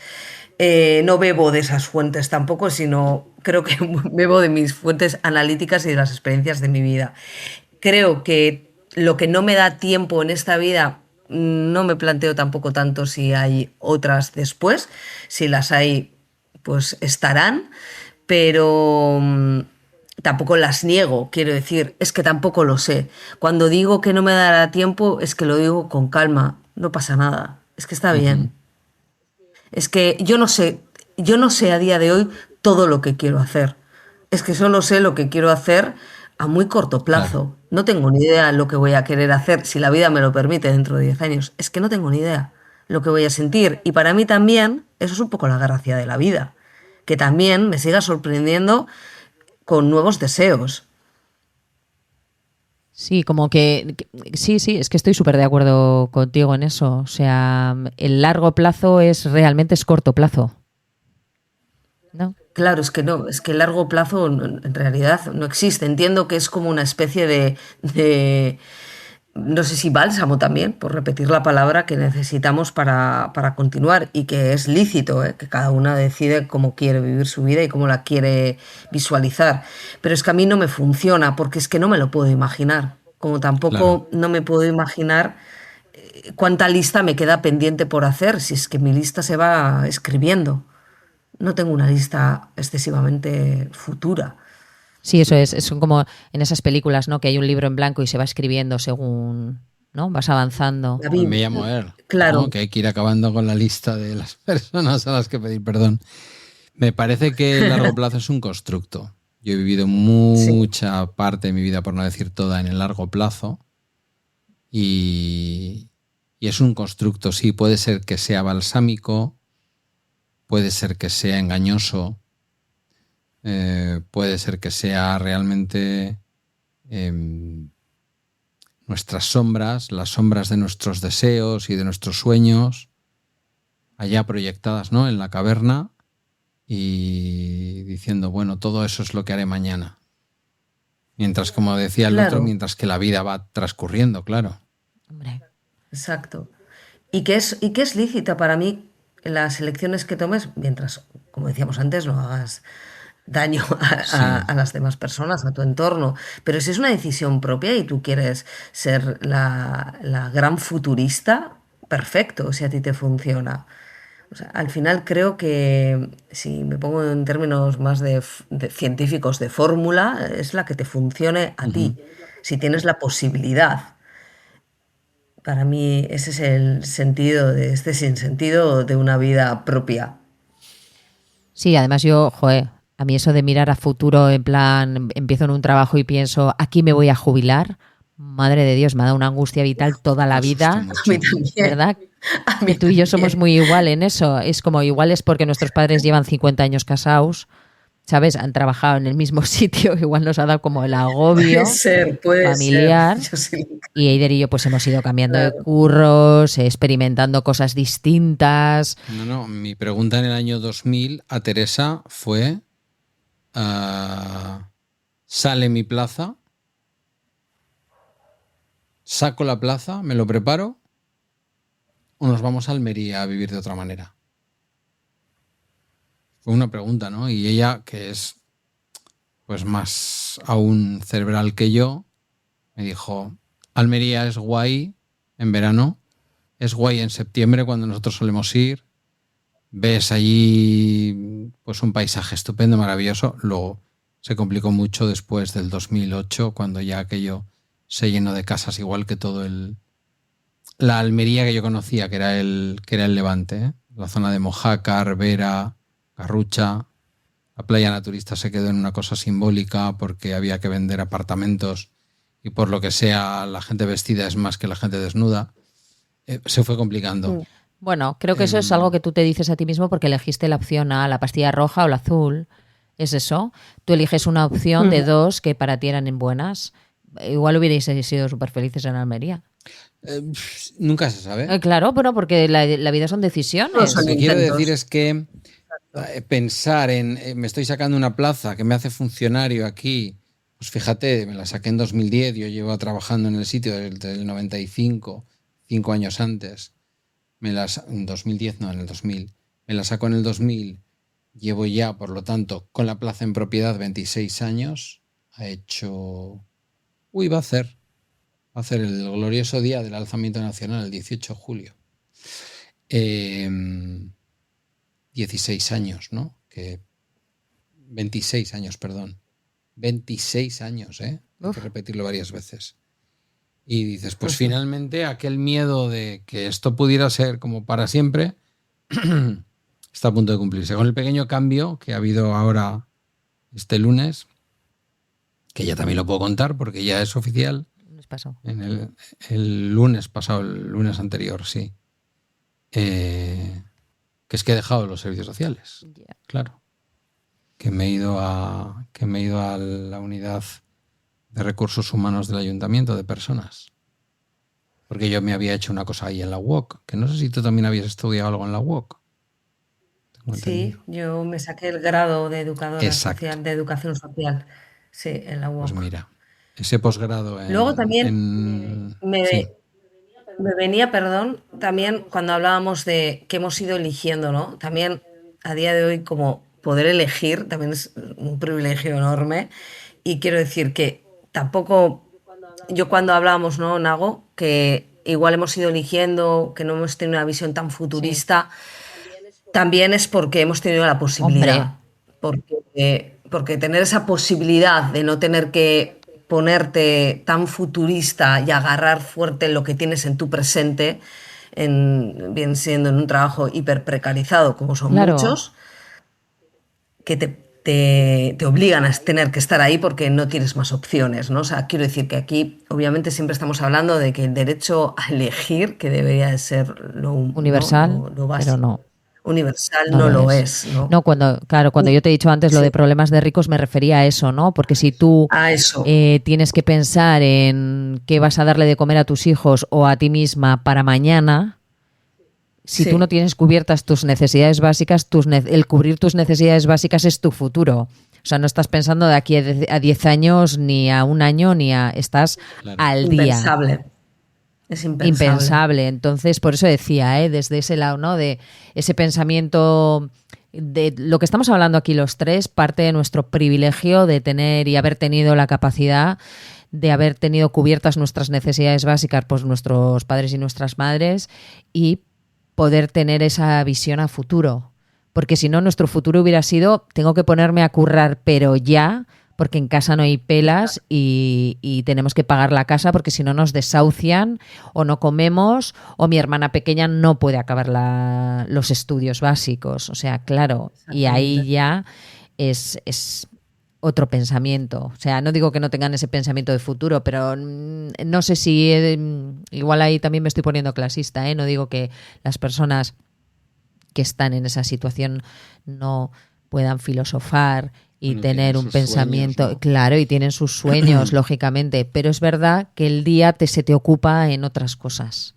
No bebo de esas fuentes tampoco, sino creo que bebo de mis fuentes analíticas y de las experiencias de mi vida. Creo que lo que no me da tiempo en esta vida, no me planteo tampoco tanto si hay otras después. Si las hay, pues estarán, pero tampoco las niego, quiero decir, es que tampoco lo sé. Cuando digo que no me dará tiempo, es que lo digo con calma, no pasa nada, es que está Ujú. bien. Es que yo no sé a día de hoy todo lo que quiero hacer. Es que solo sé lo que quiero hacer a muy corto Claro. plazo. No tengo ni idea lo que voy a querer hacer si la vida me lo permite dentro de 10 años. Es que no tengo ni idea lo que voy a sentir. Y para mí también, eso es un poco la gracia de la vida. Que también me siga sorprendiendo con nuevos deseos. Sí, como sí, sí, es que estoy súper de acuerdo contigo en eso. O sea, el largo plazo realmente es corto plazo, ¿no? Claro, es que no, es que el largo plazo en realidad no existe. Entiendo que es como una especie no sé si bálsamo también, por repetir la palabra que necesitamos para continuar y que es lícito, ¿eh? Que cada una decide cómo quiere vivir su vida y cómo la quiere visualizar. Pero es que a mí no me funciona porque es que no me lo puedo imaginar. Como Claro. tampoco no me puedo imaginar cuánta lista me queda pendiente por hacer, si es que mi lista se va escribiendo. No tengo una lista excesivamente futura. Sí, eso es. Son como en esas películas, ¿no? Que hay un libro en blanco y se va escribiendo según, ¿no? Vas avanzando. Me llamo él, ¿no? Claro, Que hay que ir acabando con la lista de las personas a las que pedir perdón. Me parece que el largo plazo es un constructo. Yo he vivido sí, mucha parte de mi vida, por no decir toda, en el largo plazo y, y es un constructo. Sí, puede ser que sea balsámico, puede ser que sea engañoso, puede ser que sea realmente eh, nuestras sombras, las sombras de nuestros deseos y de nuestros sueños, allá proyectadas, ¿no? En la caverna y diciendo, bueno, todo eso es lo que haré mañana. Mientras, como decía el otro, claro, mientras que la vida va transcurriendo, claro. Hombre. exacto. Y que es lícita para mí las elecciones que tomes, mientras, como decíamos antes, no hagas daño Sí. a las demás personas, a tu entorno. Pero si es una decisión propia y tú quieres ser la gran futurista, perfecto, si a ti te funciona. O sea, al final creo que, si me pongo en términos más de científicos de fórmula, es la que te funcione a Ujú. ti, si tienes la posibilidad. Para mí ese es el sentido de este sinsentido de una vida propia. Sí, además yo, joder, a mí eso de mirar a futuro, en plan, empiezo en un trabajo y pienso, aquí me voy a jubilar, madre de Dios, me ha dado una angustia vital toda la Me asusta vida, A mí mucho. también, ¿verdad? a Que mí tú y yo somos también. muy igual en eso. Es como igual es porque nuestros padres llevan 50 años casados, ¿sabes? Han trabajado en el mismo sitio, igual nos ha dado como el Puede agobio ser, puede ser. familiar. Yo sí, Y Eider y yo pues hemos ido cambiando de claro. curros, experimentando cosas distintas. No, no, mi pregunta en el año 2000 a Teresa fue, ah, ¿sale mi plaza? ¿Saco la plaza? ¿Me lo preparo? ¿O nos vamos a Almería a vivir de otra manera? Fue una pregunta, ¿no? Y ella, que es pues más aún cerebral que yo, me dijo, Almería es guay en verano, es guay en septiembre cuando nosotros solemos ir, ves allí pues un paisaje estupendo, maravilloso. Luego se complicó mucho después del 2008, cuando ya aquello se llenó de casas igual que todo la Almería que yo conocía, que era el Levante, ¿eh? La zona de Mojácar, Vera, Garrucha. La playa naturista se quedó en una cosa simbólica porque había que vender apartamentos y por lo que sea la gente vestida es más que la gente desnuda. Se fue complicando. Mm. Bueno, creo que eso es algo Eh, que tú te dices a ti mismo porque elegiste la opción A, la pastilla roja o la azul. Es eso. Tú eliges una opción de Mm. dos que para ti eran buenas. Igual hubierais sido súper felices en Almería. Nunca se sabe. Claro, pero porque la vida son No Lo decisiones. son que quiero decir intentos. es que pensar en me estoy sacando una plaza que me hace funcionario aquí, pues fíjate, me la saqué en 2010, yo llevo trabajando en el sitio desde el 95, 5 años antes. En 2010 no, en el 2000. Me la saco en el 2000, llevo ya, por lo tanto, con la plaza en propiedad 26 años. Ha hecho... Uy, va a hacer el glorioso día del alzamiento nacional, el 18 de julio. Eh, 16 años, ¿no? 26 años, perdón. 26 años, ¿eh? Hay que Uf. repetirlo varias veces. Y dices, pues finalmente aquel miedo de que esto pudiera ser como para siempre está a punto de cumplirse. Con el pequeño cambio que ha habido ahora este lunes, que ya también lo puedo contar porque ya es oficial, Les pasó. en el lunes pasado, el lunes anterior, sí. Que es que he dejado los servicios sociales, Yeah. claro. Que me he ido a la unidad de recursos humanos del ayuntamiento de personas. Porque yo me había hecho una cosa ahí en la UOC, que no sé si tú también habías estudiado algo en la UOC. Tengo Sí, entendido. yo me saqué el grado de educadora Exacto. social, de educación social, sí, en la Pues UOC. mira. ese posgrado Luego también sí. me venía, perdón, también cuando hablábamos de que hemos ido eligiendo, ¿no? También a día de hoy como poder elegir también es un privilegio enorme y quiero decir que tampoco, yo cuando hablábamos, ¿no, Nago? Que igual hemos ido eligiendo, que no hemos tenido una visión tan Sí. futurista, también es porque hemos tenido la Hombre, posibilidad, porque tener esa posibilidad de no tener que ponerte tan futurista y agarrar fuerte lo que tienes en tu presente, bien siendo en un trabajo hiper precarizado como son claro. muchos, que te obligan a tener que estar ahí porque no tienes más opciones, ¿no? O sea, quiero decir que aquí obviamente siempre estamos hablando de que el derecho a elegir, que debería de ser ¿no? Universal, lo pero básico, no. universal, No no lo lo es. es, ¿no? No, cuando yo te he dicho antes lo Sí, de problemas de ricos me refería a eso, ¿no? Porque si tú a eso, tienes que pensar en qué vas a darle de comer a tus hijos o a ti misma para mañana, si tú no sí, tienes cubiertas tus necesidades básicas, el cubrir tus necesidades básicas es tu futuro. O sea, no estás pensando de aquí a 10 años, ni a un año, estás Claro. al día. impensable, es impensable. Impensable. Entonces, por eso decía, desde ese lado, ¿no? De ese pensamiento de lo que estamos hablando aquí los tres, parte de nuestro privilegio de tener y haber tenido la capacidad de haber tenido cubiertas nuestras necesidades básicas por nuestros padres y nuestras madres y poder tener esa visión a futuro. Porque si no, nuestro futuro hubiera sido, tengo que ponerme a currar, pero ya, porque en casa no hay pelas y tenemos que pagar la casa porque si no nos desahucian o no comemos o mi hermana pequeña no puede acabar los estudios básicos. O sea, claro, y ahí Exactamente. ya es otro pensamiento. O sea, no digo que no tengan ese pensamiento de futuro, pero no sé si igual ahí también me estoy poniendo clasista, ¿eh? No digo que las personas que están en esa situación no puedan filosofar y Bueno, tienen tener un sus sueños, pensamiento, ¿no? claro, y tienen sus sueños, lógicamente, pero es verdad que el día se te ocupa en otras cosas.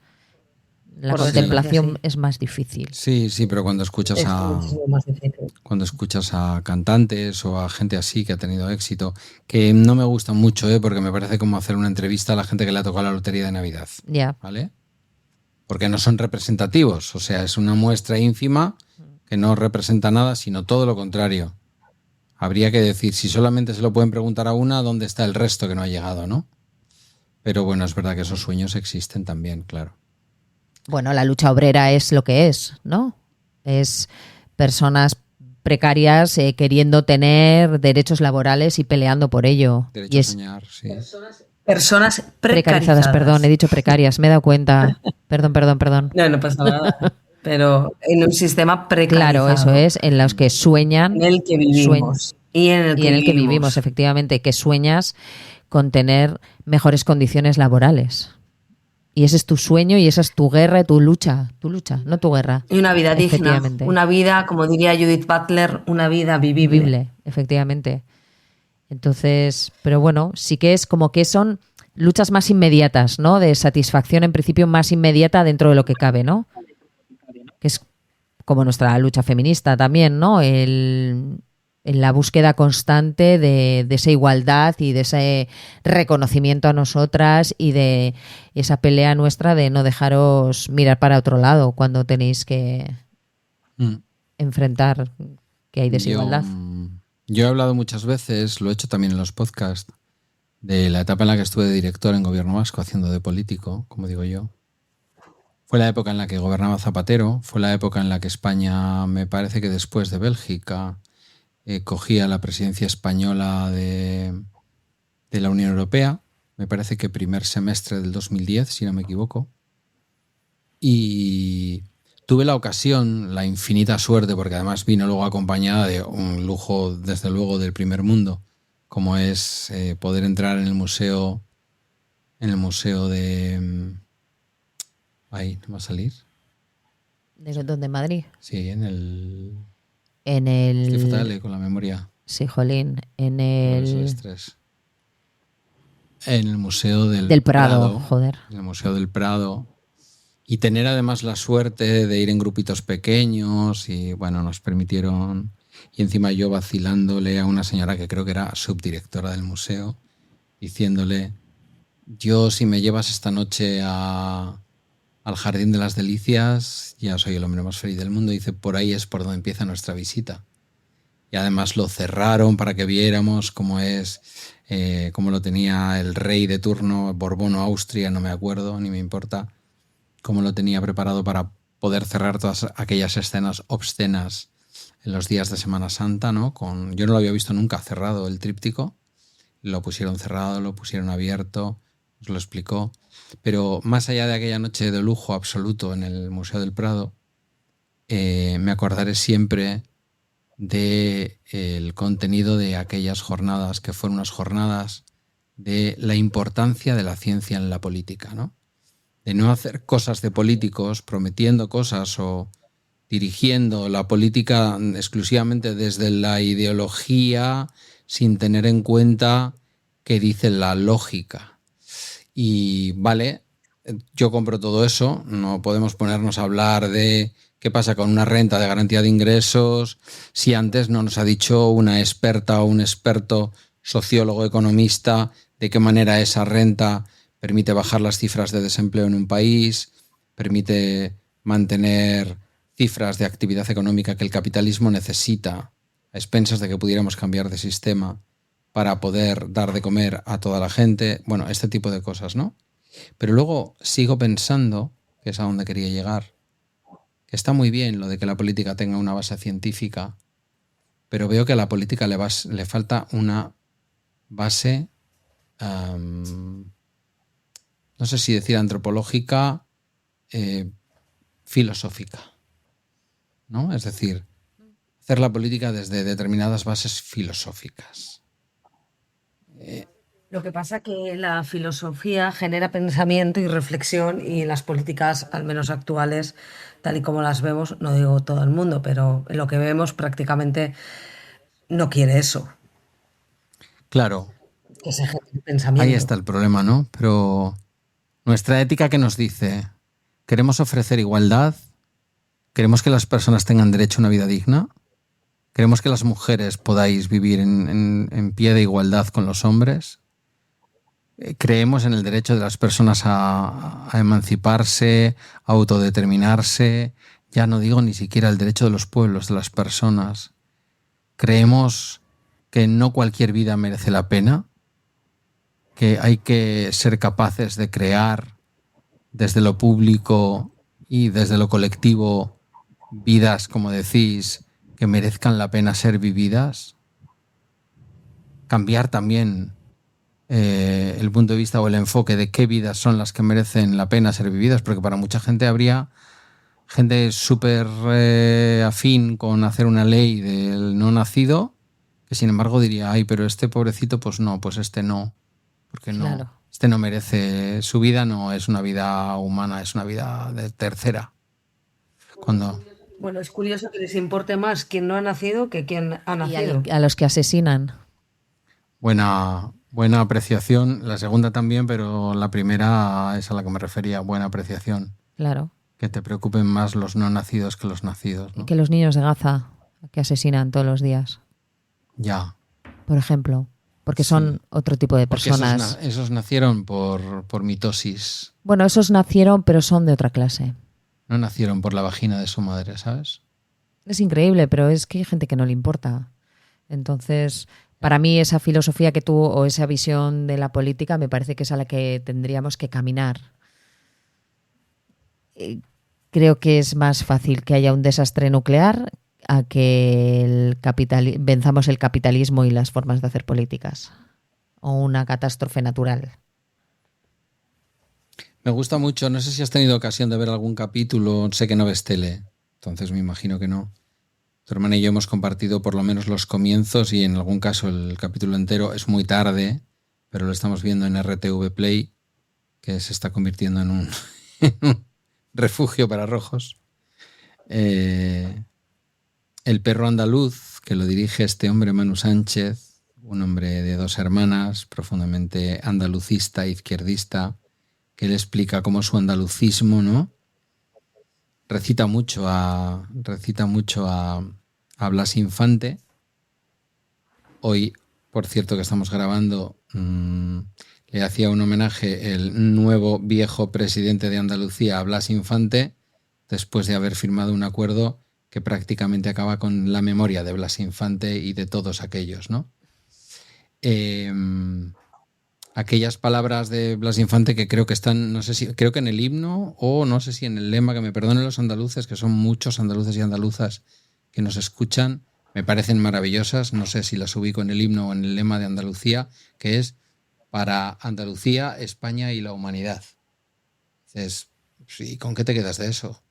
La Por desgracia, contemplación sí. es más difícil. Sí, sí, pero Es muchísimo más difícil. cuando escuchas a cantantes o a gente así que ha tenido éxito, que no me gusta mucho, porque me parece como hacer una entrevista a la gente que le ha tocado la lotería de Navidad, Ya. ¿vale? Porque no son representativos, o sea, es una muestra ínfima que no representa nada, sino todo lo contrario. Habría que decir, si solamente se lo pueden preguntar a una, ¿dónde está el resto que no ha llegado, no? Pero bueno, es verdad que esos sueños existen también, claro. Bueno, la lucha obrera es lo que es, ¿no? Es personas precarias queriendo tener derechos laborales y peleando por ello. Derecho Y a es soñar, sí. Personas precarizadas, perdón, he precarizadas. dicho precarias, me he dado cuenta. Perdón, perdón, perdón. No, no pasa nada. Pero en un sistema Claro, eso precarizado es, en los que en sueñan, el que vivimos y en el y que en el que vivimos, vivimos. efectivamente, que sueñas con tener mejores condiciones laborales. Y ese es tu sueño y esa es tu guerra, tu lucha, no tu guerra, Y una vida digna, efectivamente. una vida, como diría Judith Butler, una vida vivible. Vivible, efectivamente. Entonces, pero bueno, sí que es como que son luchas más inmediatas, ¿no? De satisfacción en principio más inmediata dentro de lo que cabe, ¿no? Que es como nuestra lucha feminista también, ¿no? En la búsqueda constante de esa igualdad y de ese reconocimiento a nosotras y de esa pelea nuestra de no dejaros mirar para otro lado cuando tenéis que Mm. enfrentar que hay Yo, desigualdad. yo he hablado muchas veces, lo he hecho también en los podcasts, de la etapa en la que estuve de director en Gobierno Vasco, haciendo de político, como digo yo. Fue la época en la que gobernaba Zapatero, fue la época en la que España, me parece que después de Bélgica, cogía la presidencia española de la Unión Europea, me parece que primer semestre del 2010, si no me equivoco. Y tuve la ocasión, la infinita suerte, porque además vino luego acompañada de un lujo, desde luego, del primer mundo, como es poder entrar en el museo de... Ahí, ¿no va a salir? ¿De dónde? Madrid. Sí, en el... En Estoy fatal el... con la memoria. Sí, jolín. En Por eso el el... estrés. En el Museo Del Prado, joder. En el Museo del Prado. Y tener además la suerte de ir en grupitos pequeños y bueno, nos permitieron... Y encima yo vacilándole a una señora que creo que era subdirectora del museo. diciéndole: yo, si me llevas esta noche al Jardín de las Delicias, ya soy el hombre más feliz del mundo. Dice: por ahí es por donde empieza nuestra visita. Y además lo cerraron para que viéramos cómo es, cómo lo tenía el rey de turno, Borbón o Austria, no me acuerdo, ni me importa, cómo lo tenía preparado para poder cerrar todas aquellas escenas obscenas en los días de Semana Santa, ¿no? Yo no lo había visto nunca cerrado el tríptico. Lo pusieron cerrado, lo pusieron abierto, os lo explicó. Pero más allá de aquella noche de lujo absoluto en el Museo del Prado, me acordaré siempre del contenido de aquellas jornadas, que fueron unas jornadas de la importancia de la ciencia en la política, ¿no? De no hacer cosas de políticos, prometiendo cosas o dirigiendo la política exclusivamente desde la ideología, sin tener en cuenta qué dice la lógica. Y vale, yo compro todo eso, no podemos ponernos a hablar de qué pasa con una renta de garantía de ingresos si antes no nos ha dicho una experta o un experto sociólogo economista de qué manera esa renta permite bajar las cifras de desempleo en un país, permite mantener cifras de actividad económica que el capitalismo necesita a expensas de que pudiéramos cambiar de sistema para poder dar de comer a toda la gente. Bueno, este tipo de cosas, ¿no? Pero luego sigo pensando, que es a donde quería llegar, que está muy bien lo de que la política tenga una base científica, pero veo que a la política le falta una base, no sé si decir antropológica, filosófica, ¿no? Es decir, hacer la política desde determinadas bases filosóficas. Lo que pasa que la filosofía genera pensamiento y reflexión y las políticas, al menos actuales, tal y como las vemos, no digo todo el mundo, pero lo que vemos prácticamente no quiere eso, Claro, que se genere ahí pensamiento. está el problema, ¿no? Pero nuestra ética, ¿qué nos dice? ¿Queremos ofrecer igualdad? ¿Queremos que las personas tengan derecho a una vida digna? ¿Queremos que las mujeres podáis vivir en pie de igualdad con los hombres? ¿Creemos en el derecho de las personas a emanciparse, a autodeterminarse? Ya no digo ni siquiera el derecho de los pueblos, de las personas. ¿Creemos que no cualquier vida merece la pena? ¿Que hay que ser capaces de crear desde lo público y desde lo colectivo vidas, como decís, que merezcan la pena ser vividas? Cambiar también el punto de vista o el enfoque de qué vidas son las que merecen la pena ser vividas, porque para mucha gente habría gente súper afín con hacer una ley del no nacido, que sin embargo diría: ay, pero este pobrecito, pues no, pues este no, porque Claro. no, este no merece, su vida no es una vida humana, es una vida de tercera. Cuando Bueno, es curioso que les importe más quien no ha nacido que quien ha Y nacido. a los que asesinan. buena apreciación, la segunda también, pero la primera es a la que me refería, buena apreciación. Claro. Que te preocupen más los no nacidos que los nacidos, ¿no? Que los niños de Gaza que asesinan todos los días, Ya. por ejemplo. Porque son otro tipo de Porque personas. esos nacieron por mitosis. Bueno, esos nacieron, pero son de otra clase. No nacieron por la vagina de su madre, ¿sabes? Es increíble, pero es que hay gente que no le importa. Entonces, para mí esa filosofía que tú o esa visión de la política me parece que es a la que tendríamos que caminar. Creo que es más fácil que haya un desastre nuclear a que venzamos el capitalismo y las formas de hacer políticas. O una catástrofe natural. Me gusta mucho, no sé si has tenido ocasión de ver algún capítulo, sé que no ves tele, entonces me imagino que no. Tu hermana y yo hemos compartido por lo menos los comienzos y en algún caso el capítulo entero. Es muy tarde, pero lo estamos viendo en RTV Play, que se está convirtiendo en un refugio para rojos. El perro andaluz, que lo dirige este hombre, Manu Sánchez, un hombre de 2 hermanas, profundamente andalucista e izquierdista, que él explica cómo su andalucismo, ¿no?, recita mucho a Blas Infante. Hoy por cierto, que estamos grabando, le hacía un homenaje el nuevo viejo presidente de Andalucía a Blas Infante, después de haber firmado un acuerdo que prácticamente acaba con la memoria de Blas Infante y de todos aquellos, ¿no? Aquellas palabras de Blas Infante que creo que están, no sé si, creo que en el himno o no sé si en el lema, que me perdonen los andaluces, que son muchos andaluces y andaluzas que nos escuchan, me parecen maravillosas, no sé si las ubico en el himno o en el lema de Andalucía, que es para Andalucía, España y la humanidad. Dices, sí, ¿con qué te quedas de eso?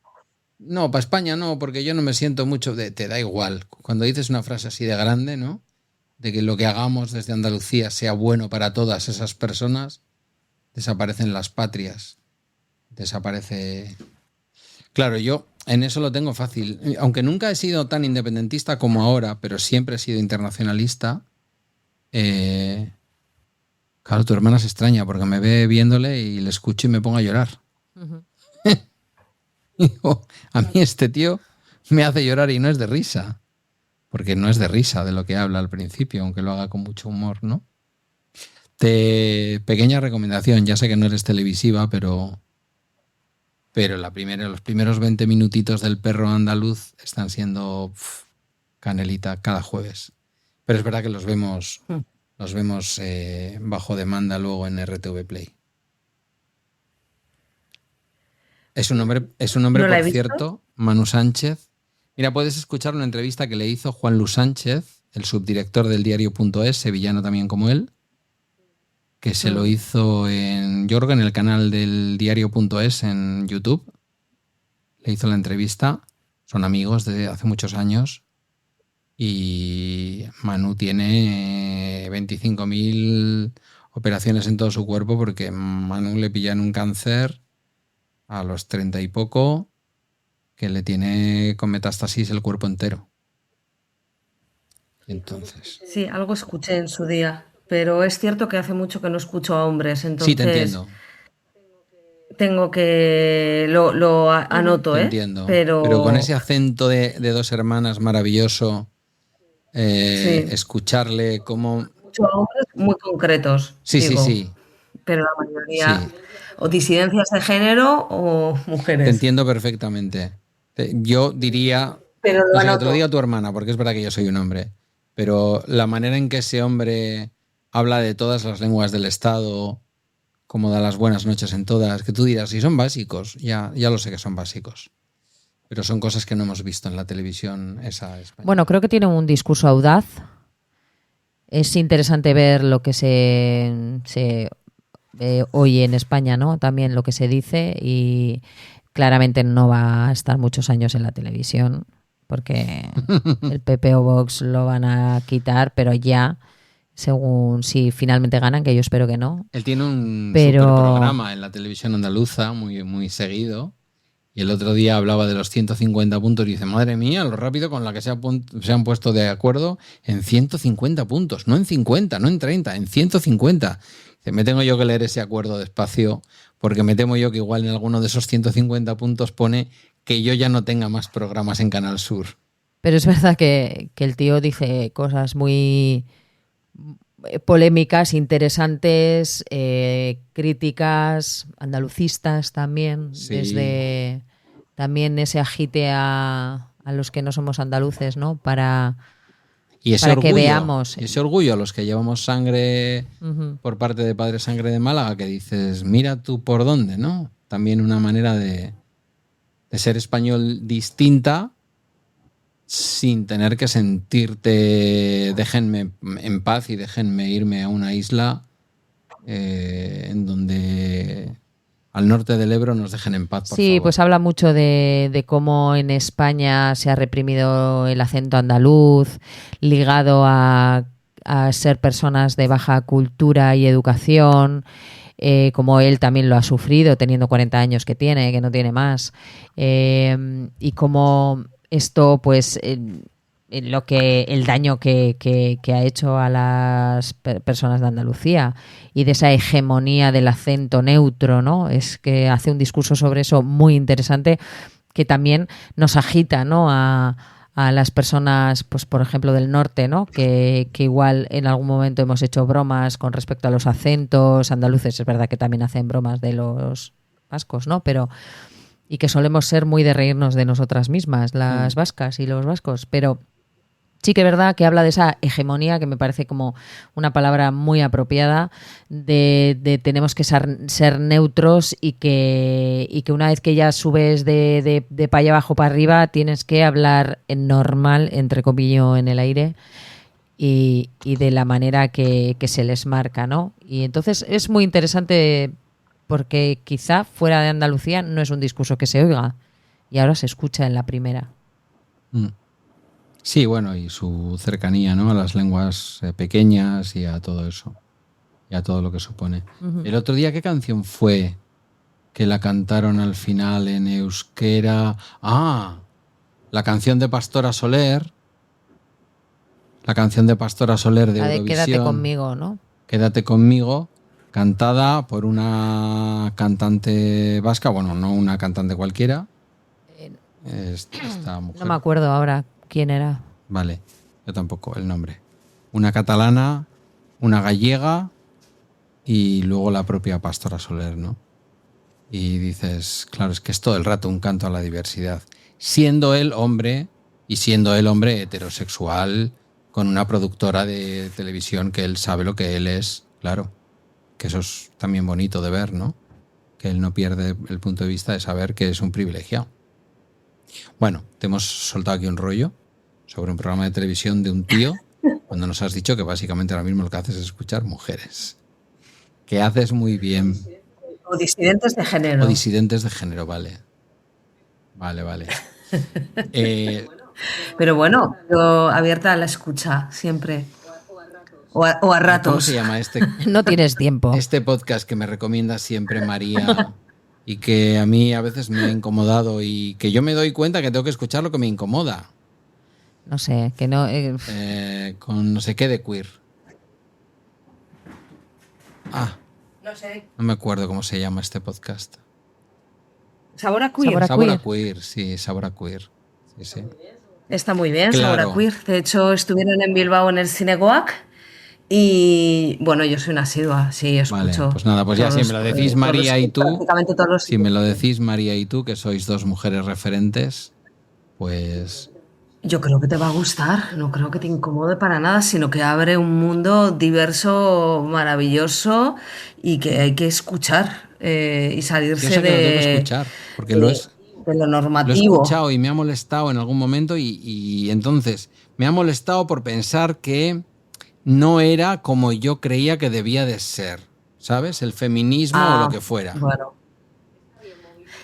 No, para España no, porque yo no me siento mucho de... Te da igual. Cuando dices una frase así de grande, ¿no? De que lo que hagamos desde Andalucía sea bueno para todas esas personas, desaparecen las patrias. Desaparece... Claro, yo en eso lo tengo fácil. Aunque nunca he sido tan independentista como ahora, pero siempre he sido internacionalista. Claro, tu hermana se extraña porque me ve viéndole y le escucho y me pongo a llorar. Uh-huh. Digo, a mí este tío me hace llorar y no es de risa. Porque no es de risa de lo que habla al principio, aunque lo haga con mucho humor, ¿no? Pequeña recomendación, ya sé que no eres televisiva, pero los primeros 20 minutitos del Perro Andaluz están siendo canelita cada jueves. Pero es verdad que los vemos bajo demanda luego en RTV Play. Es un hombre, ¿no por cierto, Manu Sánchez. Mira, puedes escuchar una entrevista que le hizo Juan Luis Sánchez, el subdirector del diario.es, sevillano también como él, que se lo hizo en el canal del diario.es en YouTube. Le hizo la entrevista. Son amigos de hace muchos años. Y Manu tiene 25.000 operaciones en todo su cuerpo porque Manu le pillan un cáncer a los 30 y poco que le tiene con metástasis el cuerpo entero. Entonces... Sí, algo escuché en su día, pero es cierto que hace mucho que no escucho a hombres, entonces... Sí, te entiendo. Tengo que... Lo anoto, te entiendo. Pero con ese acento de dos hermanas maravilloso, sí. Escucharle como... Muchos hombres muy concretos. Sí, digo, sí. Pero la mayoría... Sí. O disidencias de género o mujeres. Te entiendo perfectamente. Yo diría... Pero no sé, que te lo diga tu hermana, porque es verdad que yo soy un hombre. Pero la manera en que ese hombre habla de todas las lenguas del Estado, como da las buenas noches en todas, que tú dirás, si son básicos, ya lo sé que son básicos. Pero son cosas que no hemos visto en la televisión esa española. Bueno, creo que tiene un discurso audaz. Es interesante ver lo que se oye en España, ¿no? También lo que se dice, y claramente no va a estar muchos años en la televisión porque el PP o Vox lo van a quitar, pero ya, según si finalmente ganan, que yo espero que no. Él tiene un super programa en la televisión andaluza muy, muy seguido, y el otro día hablaba de los 150 puntos y dice, madre mía, lo rápido con la que se han puesto de acuerdo en 150 puntos, no en 50, no en 30, en 150. Dice, me tengo yo que leer ese acuerdo despacio porque me temo yo que igual en alguno de esos 150 puntos pone que yo ya no tenga más programas en Canal Sur. Pero es verdad que el tío dice cosas muy polémicas, interesantes, críticas, andalucistas también, sí. Desde también ese agite a los que no somos andaluces, ¿no? Para orgullo, que veamos. Y ese orgullo a los que llevamos sangre por parte de Padre Sangre de Málaga, que dices, mira tú por dónde, ¿no? También una manera de ser español distinta, sin tener que sentirte, déjenme en paz y déjenme irme a una isla en donde al norte del Ebro nos dejen en paz, por sí, favor. Pues habla mucho de cómo en España se ha reprimido el acento andaluz, ligado a ser personas de baja cultura y educación, como él también lo ha sufrido, teniendo 40 años que no tiene más, y cómo esto, pues, el daño que ha hecho a las personas de Andalucía y de esa hegemonía del acento neutro, ¿no? Es que hace un discurso sobre eso muy interesante que también nos agita, ¿no? A a las personas, pues por ejemplo del norte, ¿no? Que igual en algún momento hemos hecho bromas con respecto a los acentos andaluces. Es verdad que también hacen bromas de los vascos, ¿no? Pero y que solemos ser muy de reírnos de nosotras mismas, las vascas y los vascos, pero sí que es verdad que habla de esa hegemonía, que me parece como una palabra muy apropiada, de tenemos que ser neutros y que una vez que ya subes de para allá abajo para arriba, tienes que hablar en normal, entre comillas, en el aire, y de la manera que se les marca, ¿no? Y entonces es muy interesante porque quizá fuera de Andalucía no es un discurso que se oiga y ahora se escucha en la primera. Sí, bueno, y su cercanía, ¿no? A las lenguas pequeñas y a todo eso, y a todo lo que supone. El otro día, ¿qué canción fue que la cantaron al final en euskera? Ah, la canción de Pastora Soler. La canción de Pastora Soler de La de Eurovisión. Quédate conmigo, ¿no? Quédate conmigo, cantada por una cantante vasca, bueno, no una cantante cualquiera. Esta mujer. No me acuerdo ahora quién era. Vale, yo tampoco el nombre. Una catalana, una gallega y luego la propia Pastora Soler, ¿no? Y dices, claro, es que es todo el rato un canto a la diversidad. Siendo él hombre y siendo él hombre heterosexual con una productora de televisión que él sabe lo que él es, claro. Que eso es también bonito de ver, ¿no? Que él no pierde el punto de vista de saber que es un privilegiado. Bueno, te hemos soltado aquí un rollo sobre un programa de televisión de un tío cuando nos has dicho que básicamente ahora mismo lo que haces es escuchar mujeres. Que haces muy bien. O disidentes de género. O disidentes de género, vale. Vale. Pero bueno, yo abierta a la escucha, siempre. O a ratos. ¿Cómo se llama este? No tienes tiempo. Este podcast que me recomienda siempre María y que a mí a veces me ha incomodado y que yo me doy cuenta que tengo que escuchar lo que me incomoda. No sé, que no... Con no sé qué de queer. No sé. No me acuerdo cómo se llama este podcast. ¿Sabor a queer? Sabor a queer, sí, Sabor a queer. Sí. Está muy bien, Claro. Sabor a queer. De hecho, estuvieron en Bilbao en el Cinegoac y bueno, yo soy una asidua, sí, escucho. Vale, pues nada, pues ya si me lo decís María y tú, prácticamente todos los... si me lo decís María y tú, que sois dos mujeres referentes, pues... Yo creo que te va a gustar, no creo que te incomode para nada, sino que abre un mundo diverso, maravilloso y que hay que escuchar y salirse Yo sé que lo tengo que escuchar, porque lo de lo he normativo. escuchado y me ha molestado en algún momento y entonces me ha molestado por pensar que no era como yo creía que debía de ser, ¿sabes? El feminismo o lo que fuera. Bueno.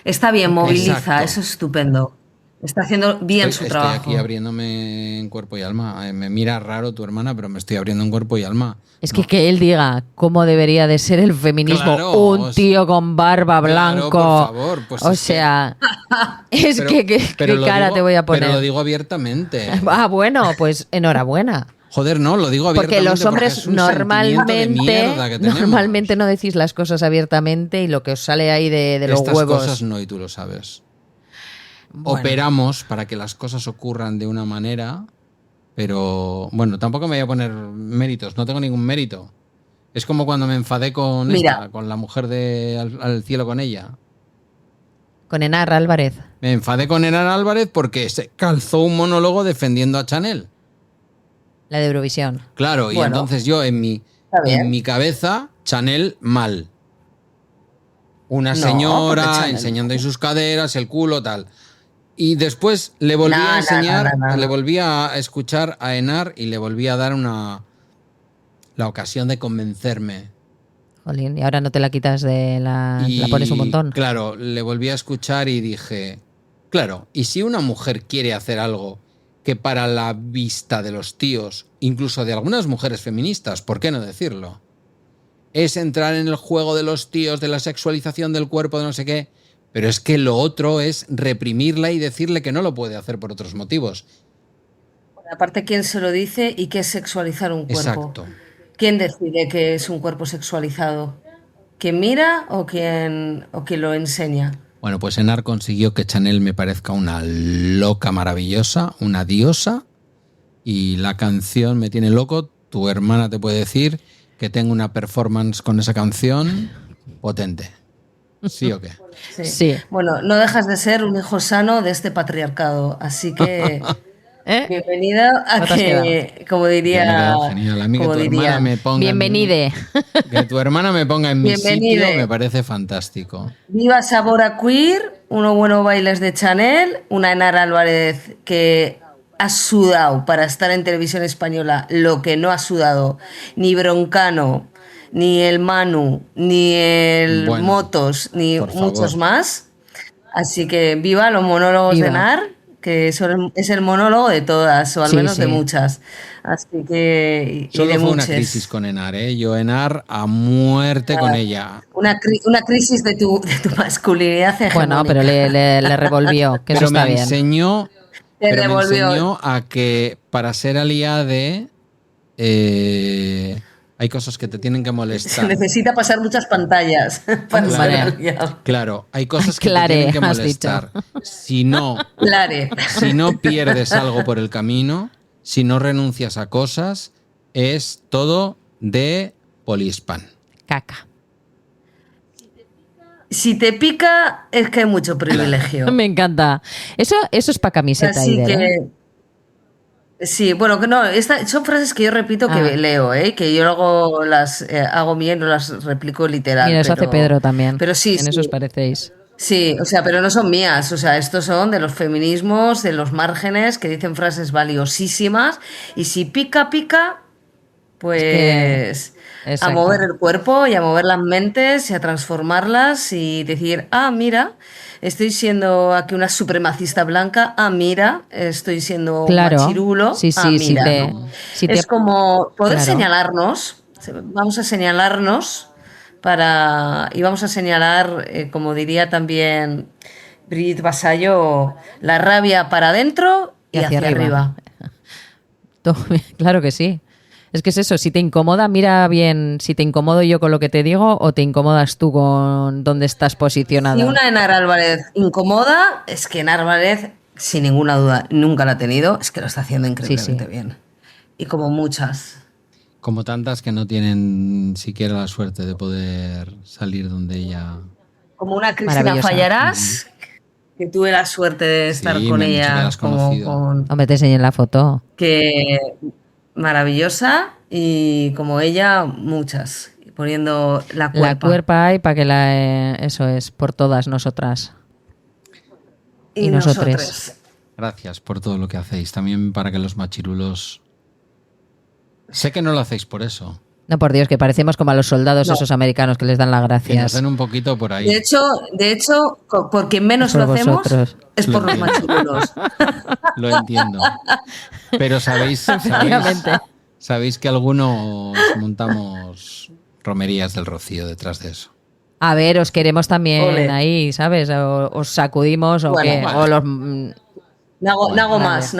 Está bien, moviliza, Exacto. eso es estupendo. Está haciendo bien su trabajo. Estoy aquí abriéndome en cuerpo y alma. Me mira raro tu hermana, pero me estoy abriendo en cuerpo y alma. Es que él diga cómo debería de ser el feminismo. Claro, un tío con barba blanco. Claro, por favor. Pues o sea, ¿qué cara digo, te voy a poner? Pero lo digo abiertamente. Ah, bueno, pues enhorabuena. Joder, no, lo digo abiertamente. Porque los hombres es un sentimiento de mierda que tenemos. normalmente no decís las cosas abiertamente y lo que os sale ahí de los Estas huevos. cosas no, y tú lo sabes. Bueno. Operamos para que las cosas ocurran de una manera, pero bueno, tampoco me voy a poner méritos, no tengo ningún mérito. Es como cuando me enfadé con con la mujer de al cielo con ella. Con Enar Álvarez. Me enfadé con Enar Álvarez porque se calzó un monólogo defendiendo a Chanel. La de Eurovisión. Claro, y Bueno, entonces yo en mi cabeza, Chanel mal. Una señora porque Chanel- enseñando ahí sus caderas, el culo, tal. Y después le volví a No, enseñar, no. le volví a escuchar a Enar y le volví a dar la ocasión de convencerme. Jolín, y ahora no te la quitas la pones un montón. Claro, le volví a escuchar y dije, claro, y si una mujer quiere hacer algo que para la vista de los tíos, incluso de algunas mujeres feministas, ¿por qué no decirlo? Es entrar en el juego de los tíos, de la sexualización del cuerpo, de no sé qué, pero es que lo otro es reprimirla y decirle que no lo puede hacer por otros motivos. Aparte, ¿quién se lo dice y qué es sexualizar un cuerpo? Exacto. ¿Quién decide que es un cuerpo sexualizado? ¿Quién mira o quién lo enseña? Bueno, pues Enar consiguió que Chanel me parezca una loca maravillosa, una diosa, y la canción me tiene loco. Tu hermana te puede decir que tengo una performance con esa canción potente. ¿Sí o qué? Sí. Bueno, no dejas de ser un hijo sano de este patriarcado, así que bienvenida a No te has que, como diría, Ya me he quedado genial. A mí que como tu diría, hermana me ponga Bienvenide. que tu hermana me ponga en mi Bienvenide. sitio me parece fantástico. viva Sabora Queer, unos buenos bailes de Chanel, una Enara Álvarez que ha sudado para estar en televisión española lo que no ha sudado ni Broncano, ni el Manu, ni el Bueno, Motos, ni por muchos favor. más. Así que viva los monólogos Viva. de Nar, que es el monólogo de todas, o al Sí, menos de sí. muchas. Así que. Y Solo de fue una muchas. crisis con Enar, ¿eh? Yo Enar a muerte con ella. Una crisis de tu masculinidad hegemónica. Bueno, pero le revolvió, que eso Pero me está bien. enseñó, Te pero me revolvió. enseñó a que para ser aliade hay cosas que te tienen que Se molestar. necesita pasar muchas pantallas para ser Vale. aliado. Claro, hay cosas que Clare, te tienen que has molestar. Si no pierdes algo por el camino, si no renuncias a cosas, es todo de Poliespan. Caca. Si te pica, es que hay mucho privilegio. Me encanta. Eso es para camiseta, Así Ider, ¿eh? que. Sí, bueno, que no, son frases que yo repito que Ah. leo, que yo luego las hago bien, no las replico literal. Mira, eso hace Pedro también. Pero sí, En sí. eso os parecéis. Sí, o sea, pero no son mías, o sea, estos son de los feminismos, de los márgenes, que dicen frases valiosísimas, y si pica, pica, pues a Exacto. mover el cuerpo y a mover las mentes y a transformarlas y decir, ah, mira, estoy siendo aquí una supremacista blanca, ah, mira, estoy siendo Claro. un machirulo, Sí, ah, sí, si mira. te- ¿no? si te- Es como poder Claro. señalarnos, vamos a señalarnos y vamos a señalar, como diría también Brigitte Vasallo, la rabia para adentro y hacia arriba. Claro que sí. Es que es eso, si te incomoda, mira bien si te incomodo yo con lo que te digo o te incomodas tú con dónde estás posicionada. Si una Enar Álvarez incomoda, es que Enar Álvarez, sin ninguna duda, nunca la ha tenido, es que lo está haciendo increíblemente Sí. bien. Y como muchas. Como tantas que no tienen siquiera la suerte de poder salir donde ella... Como una Cristina Maravillosa. Fallarás, que tuve la suerte de estar Sí, con me han dicho que la ella has conocido. Hombre, te enseñé la foto. que maravillosa y como ella, muchas. Poniendo la cuerpa. La cuerpa hay para que eso es, por todas nosotras. y nosotres. nosotres. Gracias por todo lo que hacéis. También para que los machirulos... Sé que no lo hacéis por eso. No, por Dios, que parecemos como a los soldados No. esos americanos que les dan las Que nos gracias. den un poquito por ahí. De hecho, por quien menos Es por lo hacemos vosotros. es por los machirulos. Lo entiendo. Pero Efectivamente. sabéis que algunos montamos romerías del Rocío detrás de eso. A ver, os queremos también Ole. ahí, ¿sabes? O os sacudimos o Bueno, qué. vale. O los... Nago vale. más.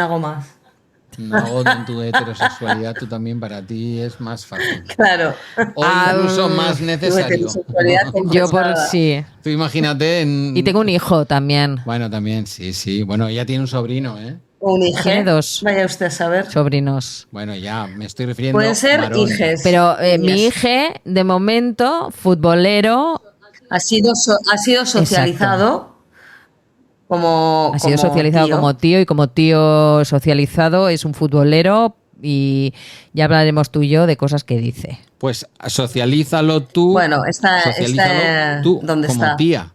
No, en tu heterosexualidad tú también para ti es más fácil. Claro. O incluso más necesario. heterosexualidad Yo por compensada. sí. Tú imagínate en... Y tengo un hijo también, Bueno, también, sí. Bueno, ella tiene un sobrino, ¿eh? O un hijo. Tiene dos. Vaya usted a saber. sobrinos. Bueno, ya, me estoy refiriendo Pueden ser varón. hijes. Pero mi Niñas. hija, de momento, futbolero, Ha sido socializado como. ha sido como socializado tío. como tío y como tío socializado es un futbolero y ya hablaremos tú y yo de cosas que dice. Pues socialízalo tú. Bueno, está tú donde como está. tía.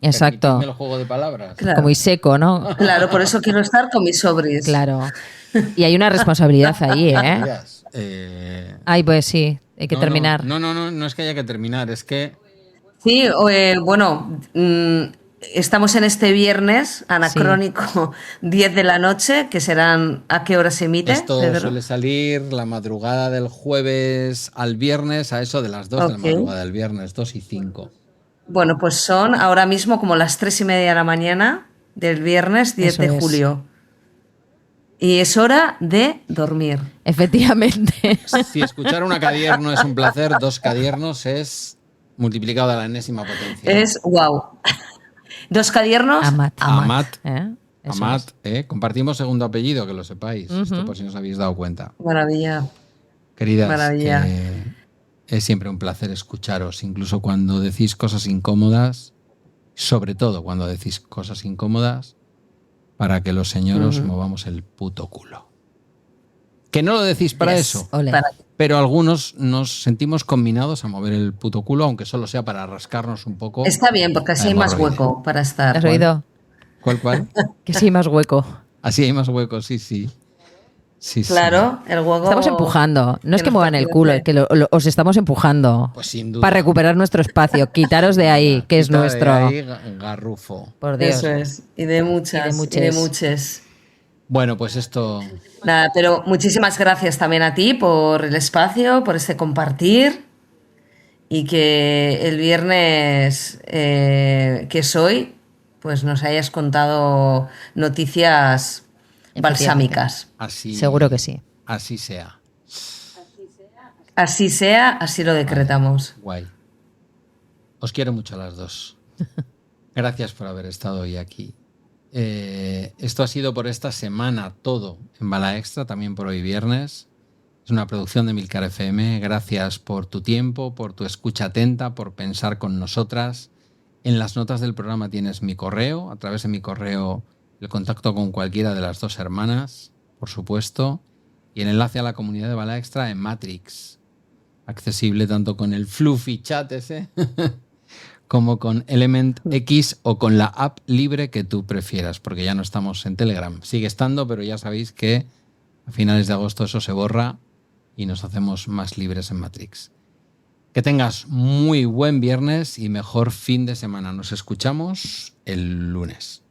Exacto. Permitidme el juego de palabras. Claro. Como Iseco, ¿no? Claro, por eso quiero estar con mis sobris. Claro. Y hay una responsabilidad ahí, ¿eh? Tías, Ay, pues sí, hay que no, terminar. No es que haya que terminar, es que Sí, bueno, estamos en este viernes anacrónico 10 de la noche, que serán ¿a qué hora se emite? esto Pedro? suele salir la madrugada del jueves al viernes, a eso de las 2 de la Ok. madrugada del viernes, 2:05. Bueno, pues son ahora mismo como las 3:30 de la mañana del viernes 10 Eso de es. julio. Y es hora de dormir. Efectivamente. Si escuchar una cadierno es un placer, 2 cadiernos es multiplicado a la enésima potencia. Es wow. Dos cadiernos. Amat. Eso Amat, compartimos segundo apellido, que lo sepáis. Esto por si no os habéis dado cuenta. Maravilla. Queridas, Maravilla. que es siempre un placer escucharos, incluso cuando decís cosas incómodas, sobre todo cuando decís cosas incómodas, para que los señoros movamos el puto culo. Que no lo decís para eso, Ole. pero algunos nos sentimos combinados a mover el puto culo, aunque solo sea para rascarnos un poco. Está bien, porque así la hay más hemorroide. hueco para estar. ¿Has oído? ¿Cuál? Que sí, más hueco. Así hay más huecos, sí. Sí. Claro, el hueco. Estamos empujando. No es que nos muevan el culo, es que os estamos empujando. Pues sin duda. Para recuperar nuestro espacio. Quitaros de ahí, que es Quita de nuestro. ahí, garrufo. Por Dios. Eso es. Y de muchas. Y de muches. Bueno, pues esto. Nada, pero muchísimas gracias también a ti por el espacio, por este compartir. Y que el viernes que es hoy, pues nos hayas contado noticias balsámicas. Así, Seguro que sí. Así sea. Así sea, así lo decretamos. Guay. Os quiero mucho a las dos. Gracias por haber estado hoy aquí. Esto ha sido por esta semana todo en Bala Extra, también por hoy viernes. Es una producción de Milcar FM. Gracias por tu tiempo, por tu escucha atenta, por pensar con nosotras. En las notas del programa tienes mi correo. A través de mi correo el contacto con cualquiera de las dos hermanas, por supuesto. Y el enlace a la comunidad de Bala Extra en Matrix. Accesible tanto con el fluffy chat ese como con Element X o con la app libre que tú prefieras, porque ya no estamos en Telegram. Sigue estando, pero ya sabéis que a finales de agosto eso se borra y nos hacemos más libres en Matrix. Que tengas muy buen viernes y mejor fin de semana. Nos escuchamos el lunes.